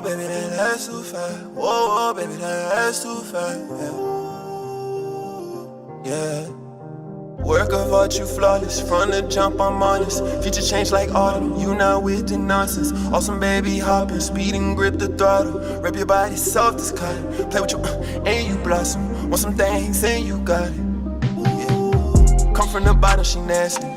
baby, that's too fast. Whoa, baby, that's too fast. Yeah. Work of art, you flawless. From the jump, I'm honest. Future change like autumn. You not with the nonsense. Awesome baby hopping, speed and grip the throttle. Rip your body soft as cotton. Play with you, and you blossom. Want some things, and you got it. Yeah. Come from the bottom, she nasty.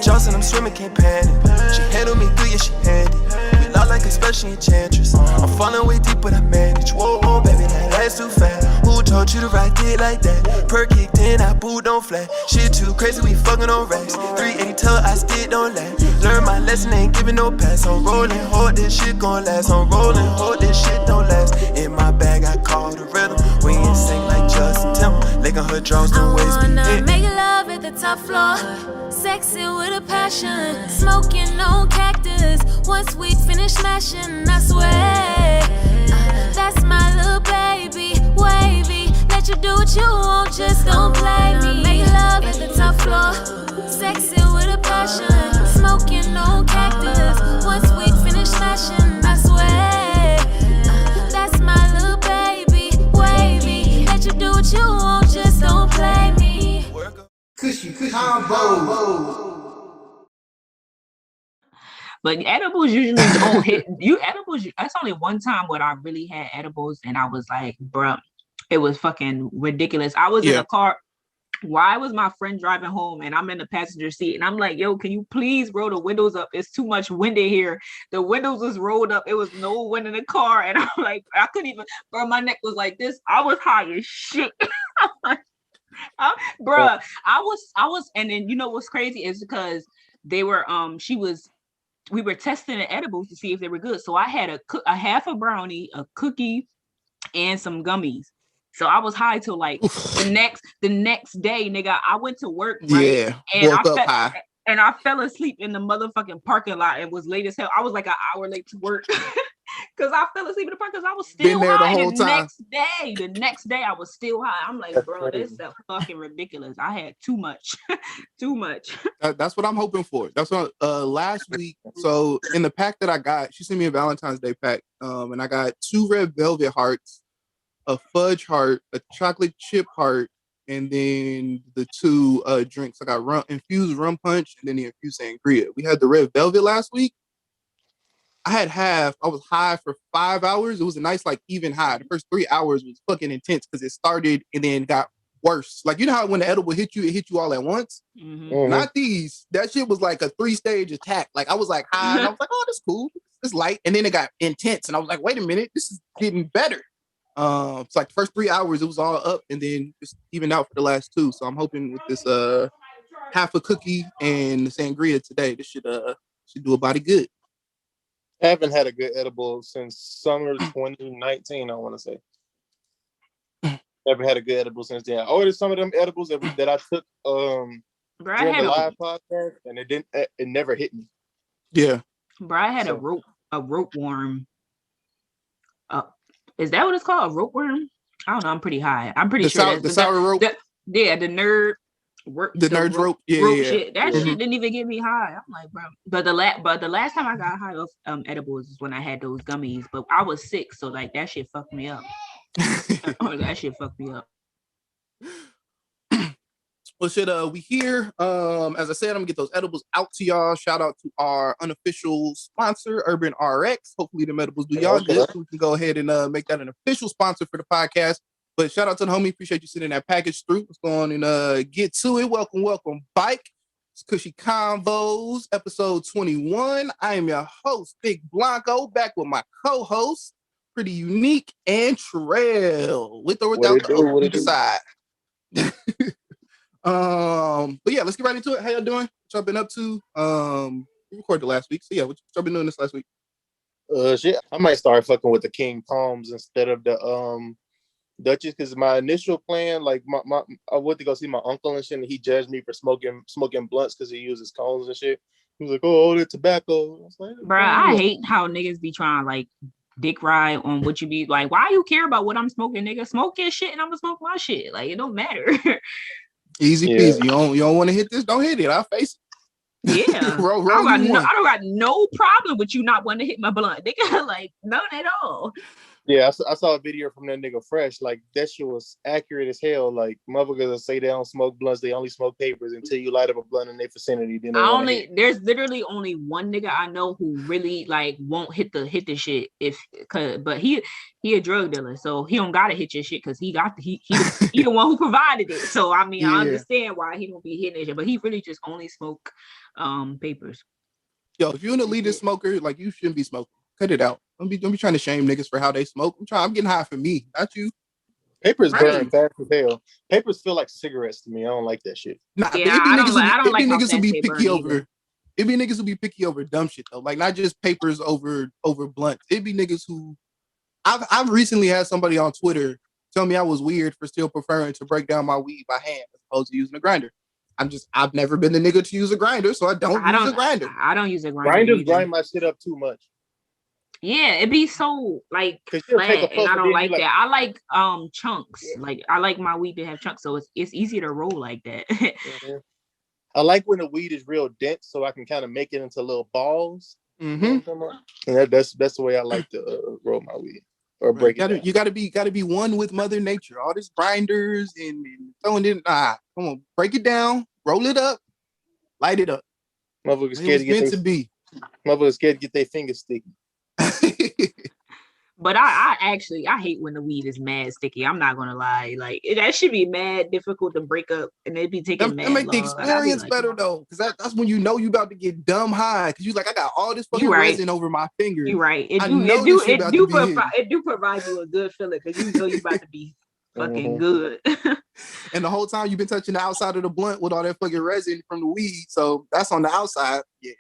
Johnson, I'm swimming, can't panic. She handle me good, yeah, she handy. We not like a special enchantress. I'm falling way deep, but I manage. Whoa, baby, that's too fast. Who told you to ride it like that? Per kicked in, I boot don't flat. Shit too crazy, we fucking on racks. 380 till I still don't last. Learn my lesson, ain't giving no pass. I'm rolling, hold this shit gon' last. I'm rolling, hold this shit don't last. In my bag, I call the rhythm. We ain't sing like Justin Timberlake. Licking her draws, the waist be hit. Make love at the top floor. Sexy with a passion. Smoking on cactus. Once we finish smashing, I swear. That's my little baby, wavy. Let you do what you want, just don't play me. Make love at the top floor. Sexy with a passion. Smoking on cactus. Once we finish smashing, I swear. That's my little baby, wavy. Let you do what you want, just don't play me. Kushy Konvos. But edibles usually don't hit you. Edibles, that's only one time when I really had edibles and I was like, bruh, it was fucking ridiculous. I was in a car. Why was my friend driving home and I'm in the passenger seat and I'm like, yo, can you please roll the windows up? It's too much wind in here. The windows was rolled up. It was no wind in the car. And I'm like, I couldn't even, bro, my neck was like this. I was high as shit. I'm like, bruh, I was, and then you know what's crazy is because they were, we were testing the edibles to see if they were good. So I had a half a brownie, a cookie, and some gummies. So I was high till like the next day, nigga. I went to work, right? Yeah, and woke up high. And I fell asleep in the motherfucking parking lot and was late as hell. I was like an hour late to work because I fell asleep in the park because I was still there high. the whole time. The next day I was still high. I'm like, bro, this is fucking ridiculous. I had too much, too much. That's what I'm hoping for. That's what last week. So in the pack that I got, she sent me a Valentine's Day pack, and I got 2 red velvet hearts, a fudge heart, a chocolate chip heart, and then the 2 drinks. I got infused rum punch and then the infused sangria. We had the red velvet last week. I had half. I was high for 5 hours. It was a nice, like, even high. The first 3 hours was fucking intense because it started and then got worse. Like, you know how when the edible hit you, it hit you all at once? Mm-hmm. Not these. That shit was like a 3-stage attack. Like, I was like high and I was like, oh, that's cool. It's light. And then it got intense. And I was like, wait a minute, this is getting better. It's like the first 3 hours, it was all up and then just evened out for the last 2. So I'm hoping with this half a cookie and the sangria today, this should do a body good. I haven't had a good edible since summer 2019, I want to say. Never had a good edible since then. I ordered some of them edibles that I took during the live podcast, and it never hit me. Yeah. Bro, I had a rope worm. Is that what it's called? A rope worm? I don't know. I'm pretty high. I'm pretty sure the sour rope. The nerd. Nerd rope. Yeah. Shit. That shit didn't even get me high. I'm like, bro. But the last time I got high off edibles is when I had those gummies. But I was sick, so like that shit fucked me up. That shit fucked me up. Well, shit, we here. As I said, I'm gonna get those edibles out to y'all. Shout out to our unofficial sponsor, Urban RX. Hopefully the edibles do y'all good. So we can go ahead and make that an official sponsor for the podcast. But shout out to the homie. Appreciate you sending that package through. Let's go on and get to it. Welcome, Byke. It's Kushy Konvos, episode 21. I am your host, Big Blanco, back with my co-host, Pretty Unique, and Trail. With or without the O, you decide. But yeah, let's get right into it. How y'all doing? What y'all been up to? We recorded last week. So yeah, what y'all been doing this last week? Shit. I might start fucking with the King Palms instead of the Dutchess, because my initial plan, like I went to go see my uncle and shit, and he judged me for smoking blunts because he uses cones and shit. He was like, "Oh, all the tobacco." I was like, bro, I hate how niggas be trying like dick ride on what you be like. Why you care about what I'm smoking, nigga? Smoke your shit, and I'm gonna smoke my shit. Like it don't matter. Easy peasy. You don't want to hit this? Don't hit it. I'll face it. Yeah. roll I you one. don't got no problem with you not wanting to hit my blunt. Nigga, like, none at all. Yeah, I saw a video from that nigga Fresh. Like, that shit was accurate as hell. Like, motherfuckers say they don't smoke blunts, they only smoke papers until you light up a blunt in their vicinity. Then they want to hit. There's literally only one nigga I know who really like won't hit the shit but he a drug dealer, so he don't gotta hit your shit because he the one who provided it. So I mean, I understand why he don't be hitting it shit, but he really just only smoke papers. Yo, if you're an elitist smoker, like, you shouldn't be smoking. Cut it out. Don't be trying to shame niggas for how they smoke. I'm getting high for me, not you. Papers burn fast as hell. Papers feel like cigarettes to me. I don't like that shit. Nah, yeah, I don't like niggas who be picky over. Either. It'd be niggas who be picky over dumb shit though. Like, not just papers over blunts. It'd be niggas who I've recently had somebody on Twitter tell me I was weird for still preferring to break down my weed by hand as opposed to using a grinder. I've never been the nigga to use a grinder, so I don't use a grinder. I don't use a grinder. Grinders grind my shit up too much. Yeah, it be so like flat, and I don't like that. I like chunks. Yeah. Like, I like my weed to have chunks, so it's easy to roll like that. Mm-hmm. I like when the weed is real dense, so I can kind of make it into little balls. Mm-hmm. And that's the way I like to roll my weed or break it. You gotta be one with Mother Nature. All these grinders and throwing it. Come on, break it down, roll it up, light it up. Motherfuckers scared to get their fingers sticky. But I hate when the weed is mad sticky. I'm not gonna lie, like, that should be mad difficult to break up, and it'd be taking mad. That make the experience better though, because that's when you know you about to get dumb high, because you like, I got all this fucking resin over my fingers. You're right. It do provide you a good feeling because you know you about to be fucking good. And the whole time you've been touching the outside of the blunt with all that fucking resin from the weed, so that's on the outside. Yeah.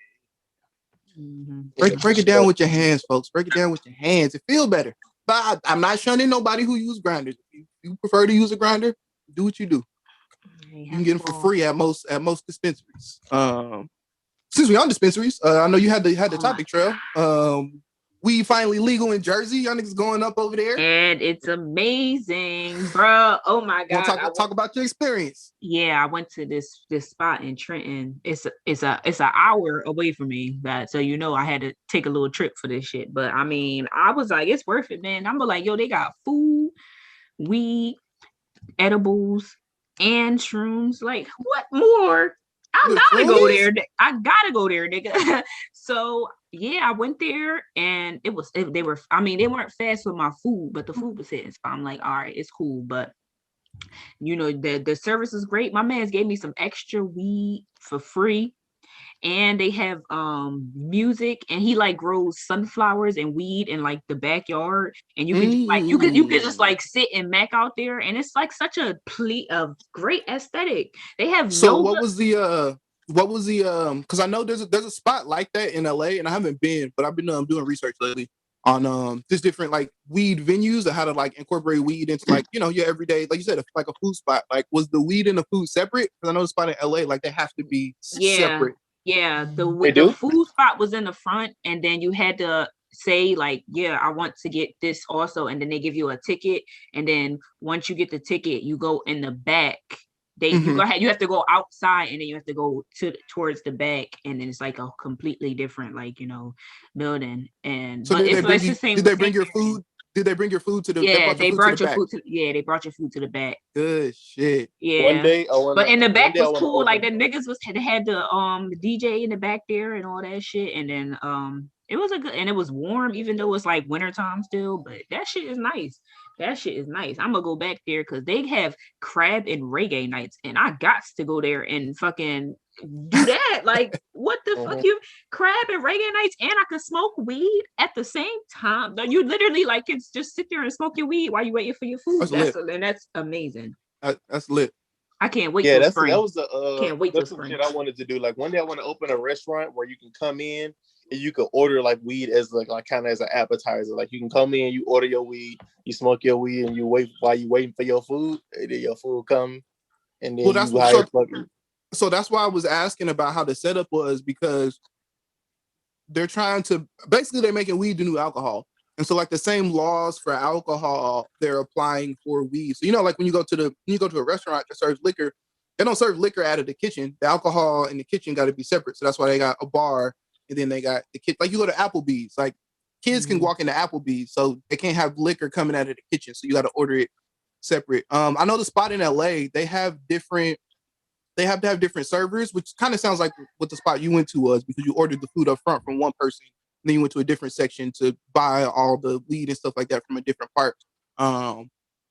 Mm-hmm. Break it down with your hands, folks. Break it down with your hands. It feel better. But I'm not shunning nobody who use grinders. If you prefer to use a grinder, do what you do. You can get them for free at most dispensaries. Since we on dispensaries, I know you had the topic trail. Weed finally legal in Jersey. Y'all niggas going up over there, and it's amazing, bro. Oh my god! Talk about your experience. Yeah, I went to this spot in Trenton. It's an hour away from me, so you know I had to take a little trip for this shit. But I mean, I was like, it's worth it, man. I'm like, yo, they got food, weed, edibles, and shrooms. Like, what more? I gotta go there. I gotta go there, nigga. So yeah, I went there, and they weren't fast with my food, but the food was hitting. So I'm like, all right, it's cool. But you know, the service is great. My man's gave me some extra weed for free, and they have music, and he like grows sunflowers and weed in like the backyard, and you can you can just like sit and mac out there, and it's like such a great aesthetic. They have what was the because I know there's a spot like that in LA, and I haven't been, but I've been doing research lately on just different like weed venues and how to like incorporate weed into like, you know, your everyday, like you said, like a food spot. Like, was the weed and the food separate? Because I know the spot in LA, like, they have to be separate. Yeah, the food spot was in the front, and then you had to say like, yeah, I want to get this also, and then they give you a ticket, and then once you get the ticket, you go in the back. You have to go outside, and then you have to go towards the back, and then it's like a completely different, like, you know, building. And so did they bring your food? Did they bring your food to the? Yeah, they brought your food to. Yeah, they brought your food to the back. Good shit. Yeah. One day, but in the back was cool. Like, the niggas had the DJ in the back there and all that shit, and then it was and it was warm, even though it's like wintertime still. But that shit is nice. That shit is nice. I'm gonna go back there because they have crab and reggae nights, and I got to go there and fucking do that. Like, what the fuck, you crab and reggae nights, and I could smoke weed at the same time. You literally like can just sit there and smoke your weed while you waiting for your food. That's amazing. That's lit. I can't wait. Yeah, that was the can't wait. That's some shit I wanted to do. Like, one day I want to open a restaurant where you can come in and you can order like weed as like kind of as an appetizer. Like, you can come in, you order your weed, you smoke your weed, and you wait while you waiting for your food. And then your food come, and then so that's why I was asking about how the setup was, because they're trying to they're making weed the new alcohol, and so like the same laws for alcohol they're applying for weed. So, you know, like when you go to a restaurant that serves liquor, they don't serve liquor out of the kitchen. The alcohol in the kitchen got to be separate. So that's why they got a bar, and then they got the kid. Like you go to Applebee's, like kids can walk into Applebee's, so they can't have liquor coming out of the kitchen. So you got to order it separate. I know the spot in LA, they have to have different servers, which kind of sounds like what the spot you went to was, because you ordered the food up front from one person, and then you went to a different section to buy all the weed and stuff like that from a different part.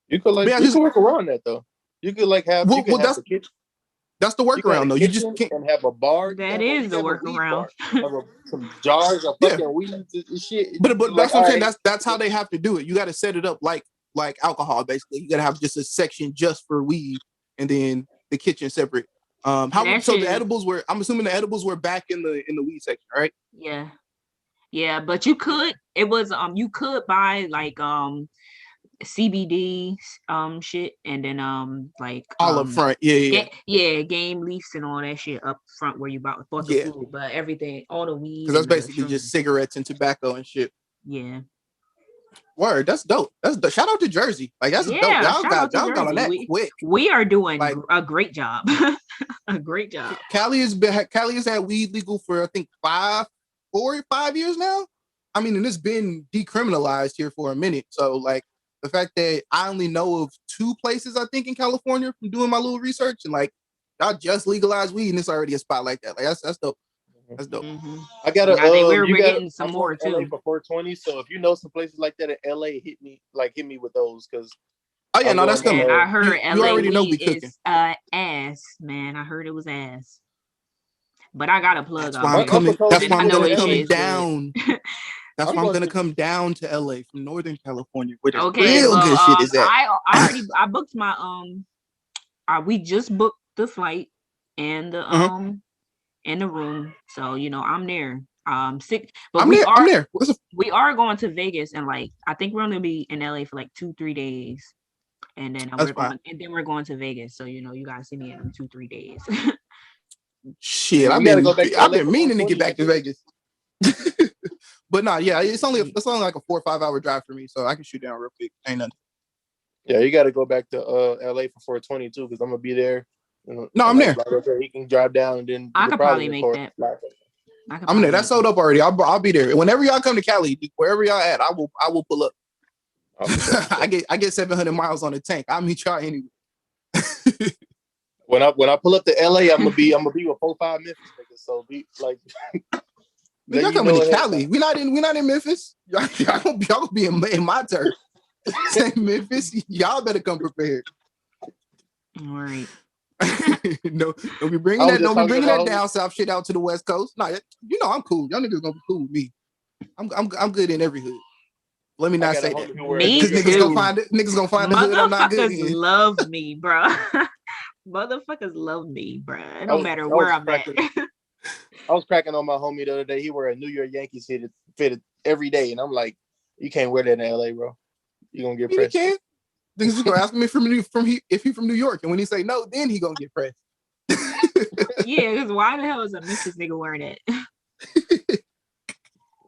You could you can work around that though. You could like have, have the kitchen. That's the workaround though. You just can't and have a bar. That is the workaround. Some jars of fucking weed and shit. But that's what I'm saying. That's how they have to do it. You got to set it up like alcohol. Basically, you got to have just a section just for weed, and then the kitchen separate. So the edibles were. I'm assuming the edibles were back in the weed section, right? Yeah. But you could. It was you could buy like CBD shit, and then like all up front. Game leaves and all that shit up front where you bought the food, but everything, all the weed. Because that's basically just cigarettes and tobacco and shit. Yeah. Word, that's dope. That's dope. Shout out to Jersey. Like that's dope. Y'all got on that quick. We are doing a great job. A great job. Cali has had weed legal for I think 5 years now. I mean, and it's been decriminalized here for a minute. So like the fact that I only know of 2 places, I think, in California from doing my little research, and like y'all just legalized weed and it's already a spot like that. Like that's dope. That's dope. Mm-hmm. I got to. We're getting some more too. LA for 420. So if you know some places like that in LA, hit me with those, because. Oh yeah, no, that's coming. I heard LA you already know we cooking. Is ass, man. I heard it was ass. But I got a plug. That's why I'm coming. That's why I'm gonna come down. That's why I'm gonna come down to LA from Northern California, where the real good shit is at. I booked my we just booked the flight and the in the room, so I'm there. Sick, but I'm there. We are going to Vegas, and like I think we're only gonna be in LA for like 2-3 days, and then we're going to Vegas. So you guys see me in 2-3 days. Shit, I've been meaning to get back to Vegas. But no, yeah, it's only like a 4 or 5 hour drive for me, so I can shoot down real quick. Ain't nothing. Yeah, you got to go back to LA for 420 too, because I'm gonna be there. No, I'm there. He can drive down, and then I could probably make that. I'm there. That's sold up already. I'll be there. Whenever y'all come to Cali, wherever y'all at, I will pull up. I get 700 miles on the tank. I'll meet y'all anyway. When I pull up to LA, I'm gonna be with 4-5 Memphis niggas. So be like, y'all coming to Cali. We not in Memphis. Y'all gonna be in my turf. Same Memphis. Y'all better come prepared. All right. No, don't be bringing that down south shit out to the West Coast. No, I'm cool. Y'all niggas gonna be cool with me. I'm good in every hood. Let me not say that. Because niggas gonna find the hood I'm not good in. Motherfuckers love me, bro. Motherfuckers love me, bro. It don't matter where I'm at. I was cracking on my homie the other day. He wear a New York Yankees fitted every day, and I'm like, you can't wear that in LA, bro. You gonna get pressed. Can. Niggas gonna ask me if he from New York, and when he say no, then he gonna get pressed. Yeah, because why the hell is a Memphis nigga wearing it?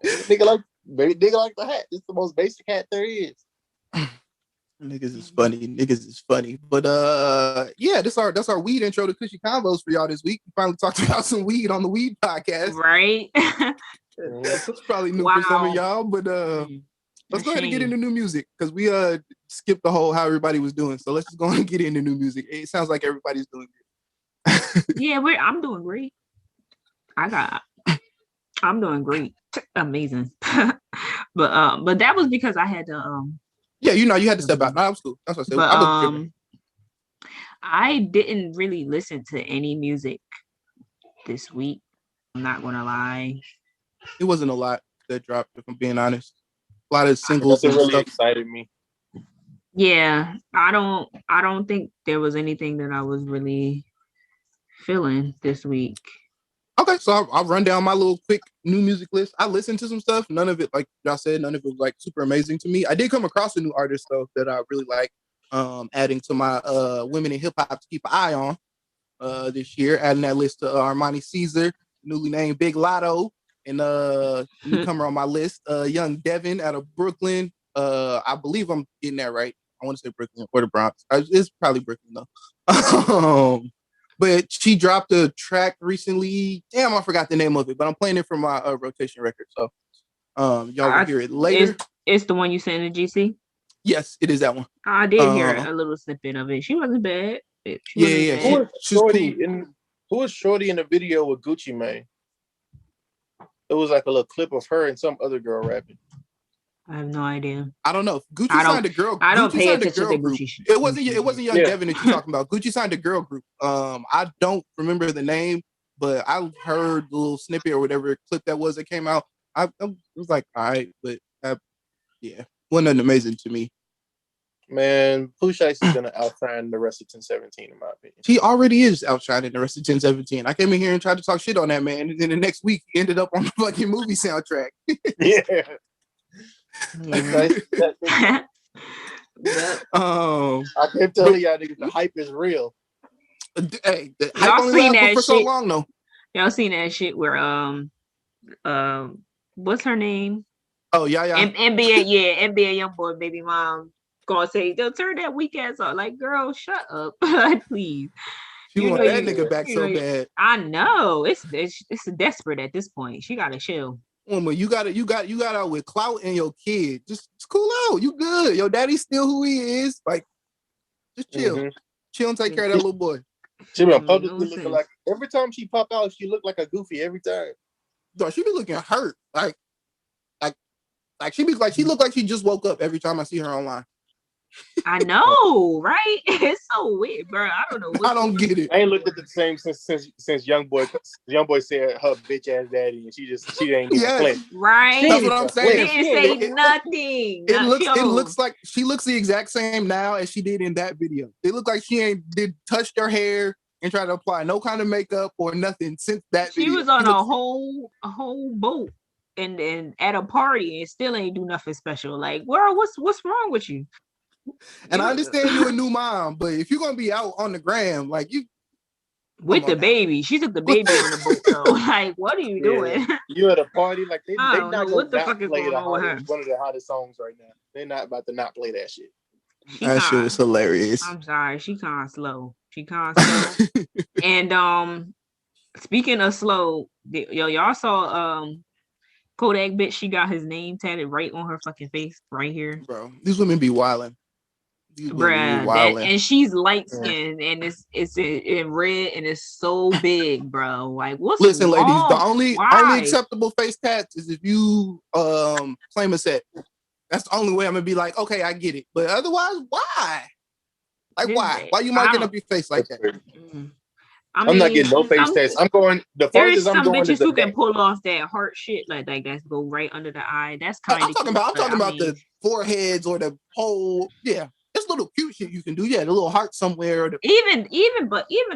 Nigga like the hat. It's the most basic hat there is. Niggas is funny. But yeah, that's our weed intro to Kushy Konvos for y'all this week. We finally talked about some weed on the weed podcast. Right. That's probably new for some of y'all, but let's go ahead and get into new music, because we skipped the whole how everybody was doing. So let's just go ahead and get into new music. It sounds like everybody's doing good. Yeah, I'm doing great. I'm doing great. Amazing. But that was because I had to yeah, you had to step out. No, that was cool. That's what I said. I didn't really listen to any music this week. I'm not gonna lie. It wasn't a lot that dropped, if I'm being honest. A lot of singles and really stuff excited me. Yeah, I don't think there was anything that I was really feeling this week. Okay, so I'll run down my little quick new music list. I listened to some stuff. None of it, like y'all said, none of it was like super amazing to me. I did come across a new artist though that I really like, adding to my women in hip hop to keep an eye on this year. Adding that list to Armani Caesar, newly named Big Lotto, and newcomer on my list, Young Devin out of Brooklyn. I believe I'm getting that right. I want to say Brooklyn or the Bronx. It's probably Brooklyn though. But she dropped a track recently. Damn, I forgot the name of it, but I'm playing it from my rotation record. So y'all will hear it later. It's the one you sent in the GC? Yes, it is that one. I did hear a little snippet of it. She wasn't bad. Yeah. Who was Shorty in the video with Gucci Mane? It was like a little clip of her and some other girl rapping. I have no idea. I don't know. Gucci signed a girl. I don't Gucci pay signed a attention girl to group. Gucci shit. It wasn't Young Devin that you're talking about. Gucci signed a girl group. I don't remember the name, but I heard the little snippet or whatever clip that came out. I was like, all right, but wasn't nothing amazing to me. Man, Push Ice is gonna outshine the rest of 1017 in my opinion. He already is outshining the rest of 1017. I came in here and tried to talk shit on that man, and then the next week he ended up on the fucking movie soundtrack. Yeah. I kept telling y'all niggas the hype is real. Hey, the hype only lasted for so long though. Y'all seen that shit where what's her name? Oh yeah. NBA YoungBoy baby mom gonna say, they'll turn that weak ass off. Like, girl, shut up. Please. You want that nigga back so bad. I know. It's desperate at this point. She gotta chill. Woman, you got out with clout and your kid. Just cool out. You good. Your daddy's still who he is. Like, just chill. Mm-hmm. Chill and take care of that little boy. She been publicly looking like, every time she pop out, she look like a goofy every time. Dog, she be looking hurt. Like she look like she just woke up every time I see her online. I know, right? It's so weird, bro. I don't know. I don't get it. I ain't looked at the same since YoungBoy said her bitch ass daddy, and she ain't even playing. Right. That's what I'm saying. She didn't say nothing. It looks like she looks the exact same now as she did in that video. It looked like she touched her hair and tried to apply no kind of makeup or nothing since that video. She was on a whole boat and at a party and still ain't do nothing special. Like, girl, what's wrong with you? And I understand you're a new mom, but if you're gonna be out on the gram, like you with the baby, she took the baby on the boat though. Like, what are you doing? You at a party, like they not know what the fuck is going on with her. One of the hottest songs right now. They're not about to not play that shit. That shit was hilarious. I'm sorry, she kind of slow. And speaking of slow, y'all saw Kodak bitch. She got his name tatted right on her fucking face, right here. Bro, these women be wilding. Bruh, and she's light skinned and it's in red and it's so big, bro. Like, listen, wrong? ladies, the only acceptable face tats is if you claim a set. That's the only way I'm gonna be like, okay, I get it. But otherwise, why? Like, why? Why you marking up your face like that? Mm-hmm. I'm not getting no face tats. I'm going. The farthest I'm going is bitches who can pull off that heart shit like that go right under the eye. That's kind of. I'm talking about the foreheads or the whole. Yeah, it's little cute shit you can do. Yeah, the little heart somewhere. Even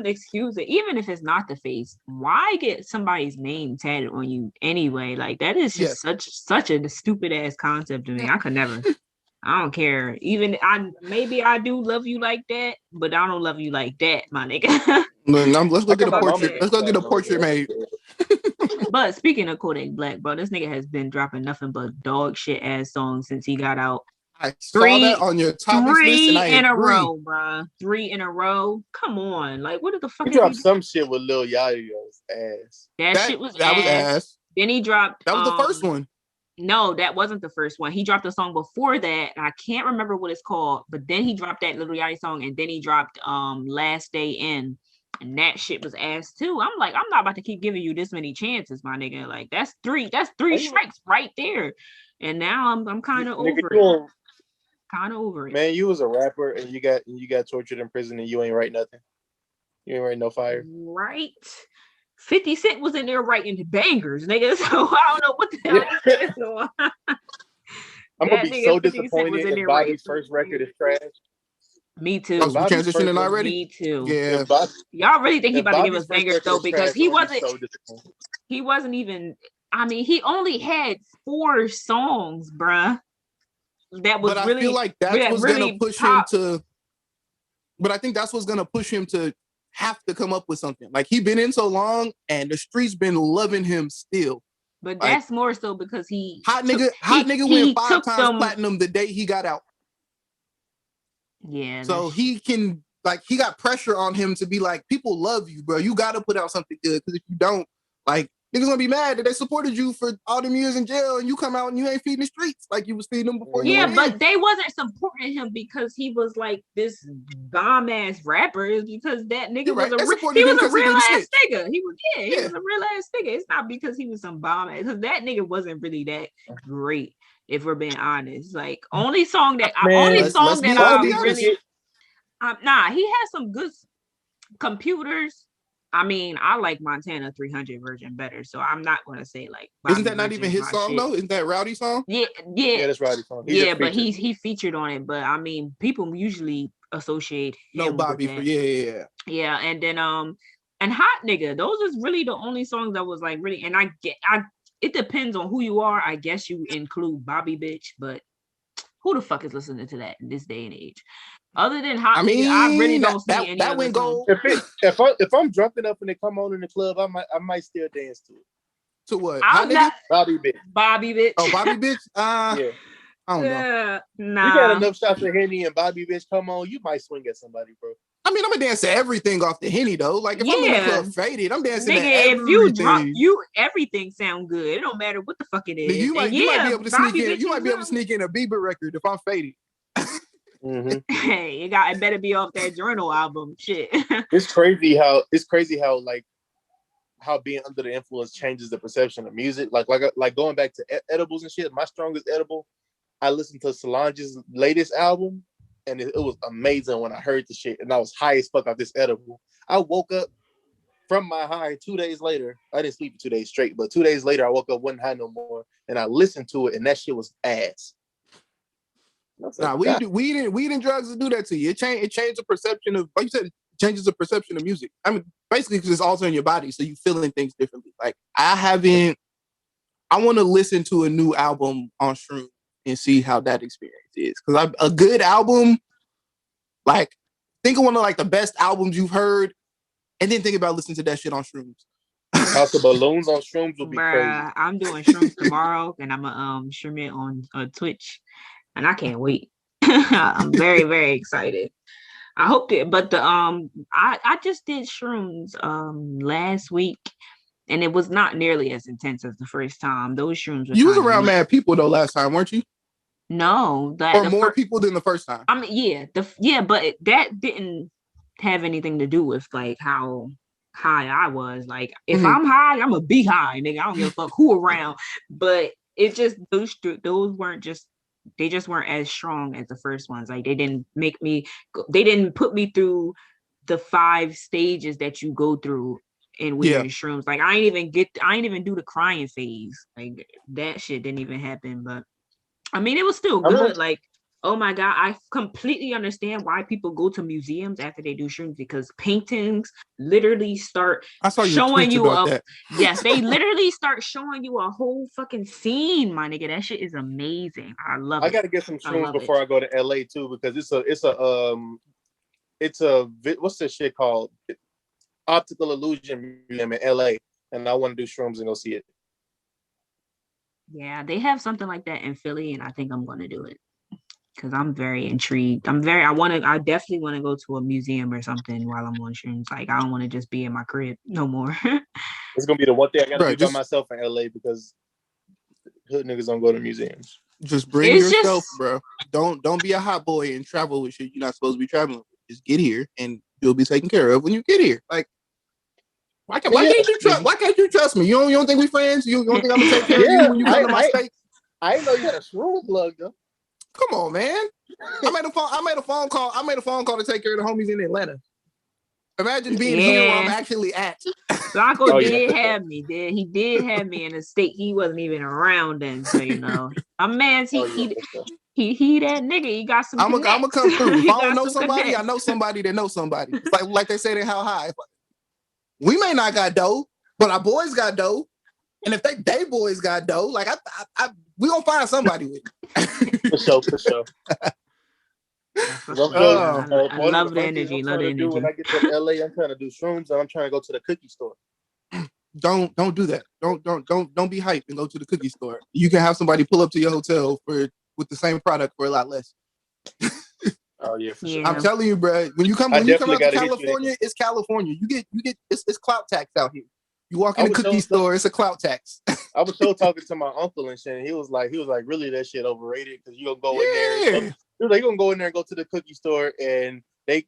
excuse it. Even if it's not the face, why get somebody's name tatted on you anyway? Like, that is just such a stupid ass concept to me. I could never. I don't care. Even I do love you like that, but I don't love you like that, my nigga. Let's go get a portrait. Let's go get a portrait made. But speaking of Kodak Black, bro, this nigga has been dropping nothing but dog shit ass songs since he got out. I saw that on your topics list, and I in agree. a row, bro. 3 in a row. Come on, like, what the fuck? He dropped some shit with Lil Yaya's ass. That shit was that ass. was ass. Then he dropped. That was the first one. No, that wasn't the first one. He dropped a song before that. And I can't remember what it's called, but then he dropped that Lil Yachty song, and then he dropped Last Day In, and that shit was ass too. I'm like, I'm not about to keep giving you this many chances, my nigga. Like, that's three strikes right there. And now I'm kind of over it. Kind of over it. Man, you was a rapper and you got tortured in prison and you ain't write nothing. You ain't write no fire. Right. 50 Cent was in there writing bangers, nigga. So I don't know what the hell is going on. I'm gonna be so disappointed if Bobby's first record is trash. Me too. Oh, transitioning already? Me too. Yeah. Y'all really think he about to give us bangers though? Because he wasn't. So he wasn't even. I mean, he only had 4 songs, bruh. That was really. I feel like that's what's gonna push him to. But I think that's what's gonna push him to have to come up with something. Like, he been in so long, and the streets been loving him still. But that's more so because he hot nigga went 5 times platinum the day he got out. Yeah. So he can like he got pressure on him to be like, people love you, bro. You got to put out something good because if you don't, like niggas gonna be mad that they supported you for all them years in jail and you come out and you ain't feeding the streets like you was feeding them before you went but in. they wasn't supporting him because he was like this bomb ass rapper. It's because that nigga was a real ass nigga. He was a real ass nigga. It's not because he was some bomb ass, because that nigga wasn't really that great. If we're being honest, like only song that I really he has some good computers. I mean, I like Montana 300 version better, so I'm not gonna say like. Isn't that not even his song though? Isn't that Rowdy song? Yeah, that's Rowdy song. But he featured on it. But I mean, people usually associate him Bobby with that. Yeah. And then and Hot Nigga. Those is really the only songs that was like really. And it depends on who you are. I guess you include Bobby Bitch, but who the fuck is listening to that in this day and age? Other than Hot Nigga, I really don't see any that other go. If I'm drunk enough and they come on in the club, I might still dance to it. To what? Hot Nigga? Bobby Bitch. Oh, Bobby Bitch? Yeah. I don't know. Nah. You got enough shots of Henny and Bobby Bitch come on, you might swing at somebody, bro. I mean, I'm gonna dance to everything off the Henny though. Like if I'm in the club faded, I'm dancing to everything. If you drunk, everything sound good. It don't matter what the fuck it is. You might be able to sneak in. You might be able to sneak in a Bieber record if I'm faded. Hey, it better be off that Journal album. Shit. It's crazy how like how being under the influence changes the perception of music. Like going back to edibles and shit. My strongest edible, I listened to Solange's latest album, and it was amazing when I heard the shit, and I was high as fuck off this edible. I woke up from my high 2 days later. I didn't sleep for 2 days straight, but 2 days later I woke up, wasn't high no more, and I listened to it, and that shit was ass. Nah, weed and drugs do that to you. It changed the perception of, like you said, it changes the perception of music. I mean, basically because it's altering your body, so you feeling things differently. Like I want to listen to a new album on Shroom and see how that experience is. Because a good album, like think of one of like the best albums you've heard, and then think about listening to that shit on Shrooms. House of Balloons on Shrooms will be crazy. I'm doing Shrooms tomorrow, and I'm gonna stream it on Twitch. And I can't wait. I'm very, very excited. I hope that, but I just did shrooms last week, and it was not nearly as intense as the first time. Those shrooms were you was around mad people though last time, weren't you? No, or more people than the first time. I mean, but that didn't have anything to do with like how high I was. Like if I'm high, I'm a be high, nigga. I don't give a fuck who around. But it just those weren't just. They just weren't as strong as the first ones. Like they didn't put me through the 5 stages that you go through in weed and shrooms. Like I ain't even do the crying phase. Like that shit didn't even happen. But I mean, it was still good. Like, oh my God, I completely understand why people go to museums after they do shrooms, because paintings literally start showing you yes, they literally start showing you a whole fucking scene, my nigga. That shit is amazing. I love it. I gotta get some shrooms before I go to LA too, because it's a what's this shit called? Optical Illusion Museum in LA, and I want to do shrooms and go see it. Yeah, they have something like that in Philly, and I think I'm going to do it. Because I'm very intrigued. I definitely want to go to a museum or something while I'm on shrooms. Like, I don't want to just be in my crib no more. It's going to be the one thing I got to do by myself in LA, because hood niggas don't go to museums. Just bring yourself, bro. Don't be a hot boy and travel with shit you're not supposed to be traveling with. Just get here and you'll be taken care of when you get here. Like, why can't you trust me? You don't think we friends? You don't think I'm going to take care of you when you come to my state? I didn't know you had a shroom plug, though. Come on, man. I made a phone call to take care of the homies in Atlanta. Imagine being here where I'm actually at. Blanco did have me. He did have me in a state he wasn't even around then. So a man, he that nigga. He got some. I'm gonna come through. If I don't know somebody, connects. I know somebody that knows somebody. It's like they said in How High. We may not got dough, but our boys got dough. And if they boys got dough, like we gonna find somebody with it. For sure. I love the energy. When I get to LA, I'm trying to do shrooms, and I'm trying to go to the cookie store. Don't do that. Don't be hyped and go to the cookie store. You can have somebody pull up to your hotel with the same product for a lot less. Oh yeah, for sure. Yeah. I'm telling you, bro. When you come out to California, it's California. You get it's clout tax out here. You walk in a cookie store, it's a clout tax. I was so talking to my uncle and shit. And he was like, really that shit overrated because you gonna go in there. He was like, you gonna go in there and go to the cookie store and they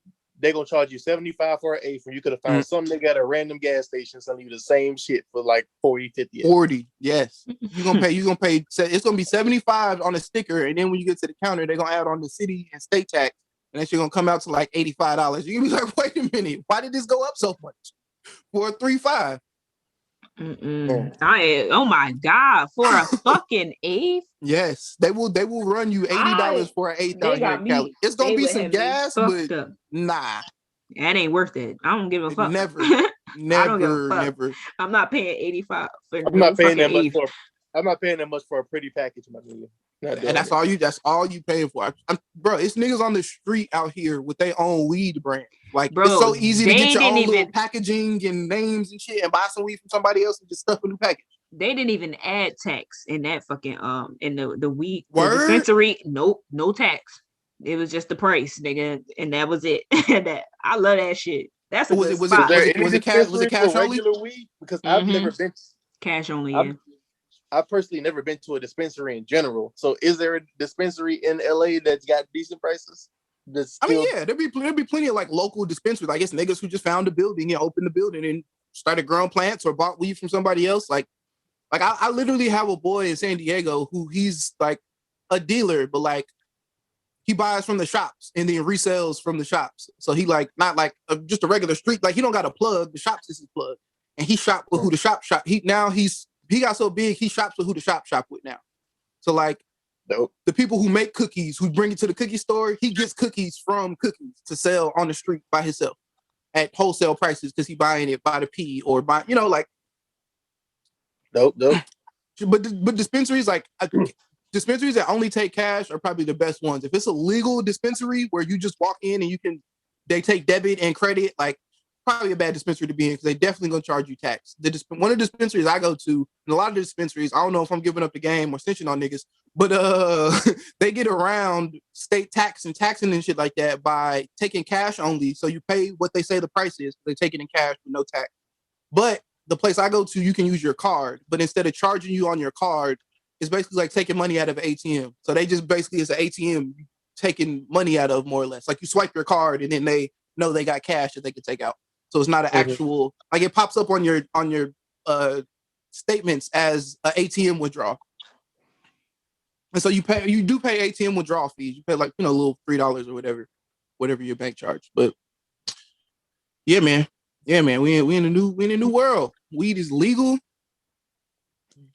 gonna charge you $75 for an eighth, and you could have found some nigga at a random gas station selling you the same shit for like 40, 50. 40, yes. You're gonna pay. It's gonna be 75 on a sticker, and then when you get to the counter, they're gonna add on the city and state tax, and that's gonna come out to like $85. You're gonna be like, wait a minute, why did this go up so much for a 3.5? Oh my god, for a fucking eighth? Yes, they will run you $80 for an eighth out here in Cali. It's gonna be some gas, but nah, that ain't worth it. I don't give a fuck. Never. Never. I'm not paying 85 for I'm not paying that much for a pretty package, my nigga. And that's all you paying for. Bro, it's niggas on the street out here with their own weed brand. Like, bro, it's so easy to get your own little packaging and names and shit and buy some weed from somebody else and just stuff a new package. They didn't even add tax in that fucking in the weed dispensary. Nope, no tax. It was just the price, nigga, and that was it. That I love that shit. That's a good spot. Was it cash only? Weed? Because I've never been cash only. Yeah. I've personally never been to a dispensary in general. So is there a dispensary in LA that's got decent prices? I mean, yeah, there'd be plenty of like local dispensaries. I guess niggas who just found a building and opened the building and started growing plants or bought weed from somebody else. Like I literally have a boy in San Diego who he's like a dealer, but like he buys from the shops and then resells from the shops. So he like not like just a regular street. Like he don't got a plug. The shops is his plug, and he shop with who the shop. He got so big, he shops with who the shop with now. So like the people who make cookies, who bring it to the cookie store, he gets cookies from cookies to sell on the street by himself at wholesale prices because he buying it by the P or by, like. Dope. But dispensaries, like dispensaries that only take cash are probably the best ones. If it's a legal dispensary where you just walk in and they take debit and credit, like, probably a bad dispensary to be in because they definitely gonna charge you tax. One of the dispensaries I go to, and a lot of the dispensaries, I don't know if I'm giving up the game or snitching on niggas, but they get around state tax and taxing and shit like that by taking cash only. So you pay what they say the price is. They take it in cash with no tax. But the place I go to, you can use your card, but instead of charging you on your card, it's basically like taking money out of an ATM. So they just basically, it's an ATM taking money out of, more or less. Like you swipe your card and then they know they got cash that they can take out. So it's not an actual, like it pops up on your statements as an ATM withdrawal. And so you do pay ATM withdrawal fees. You pay like, a little $3 or whatever your bank charge. But yeah, man, we in a new world. Weed is legal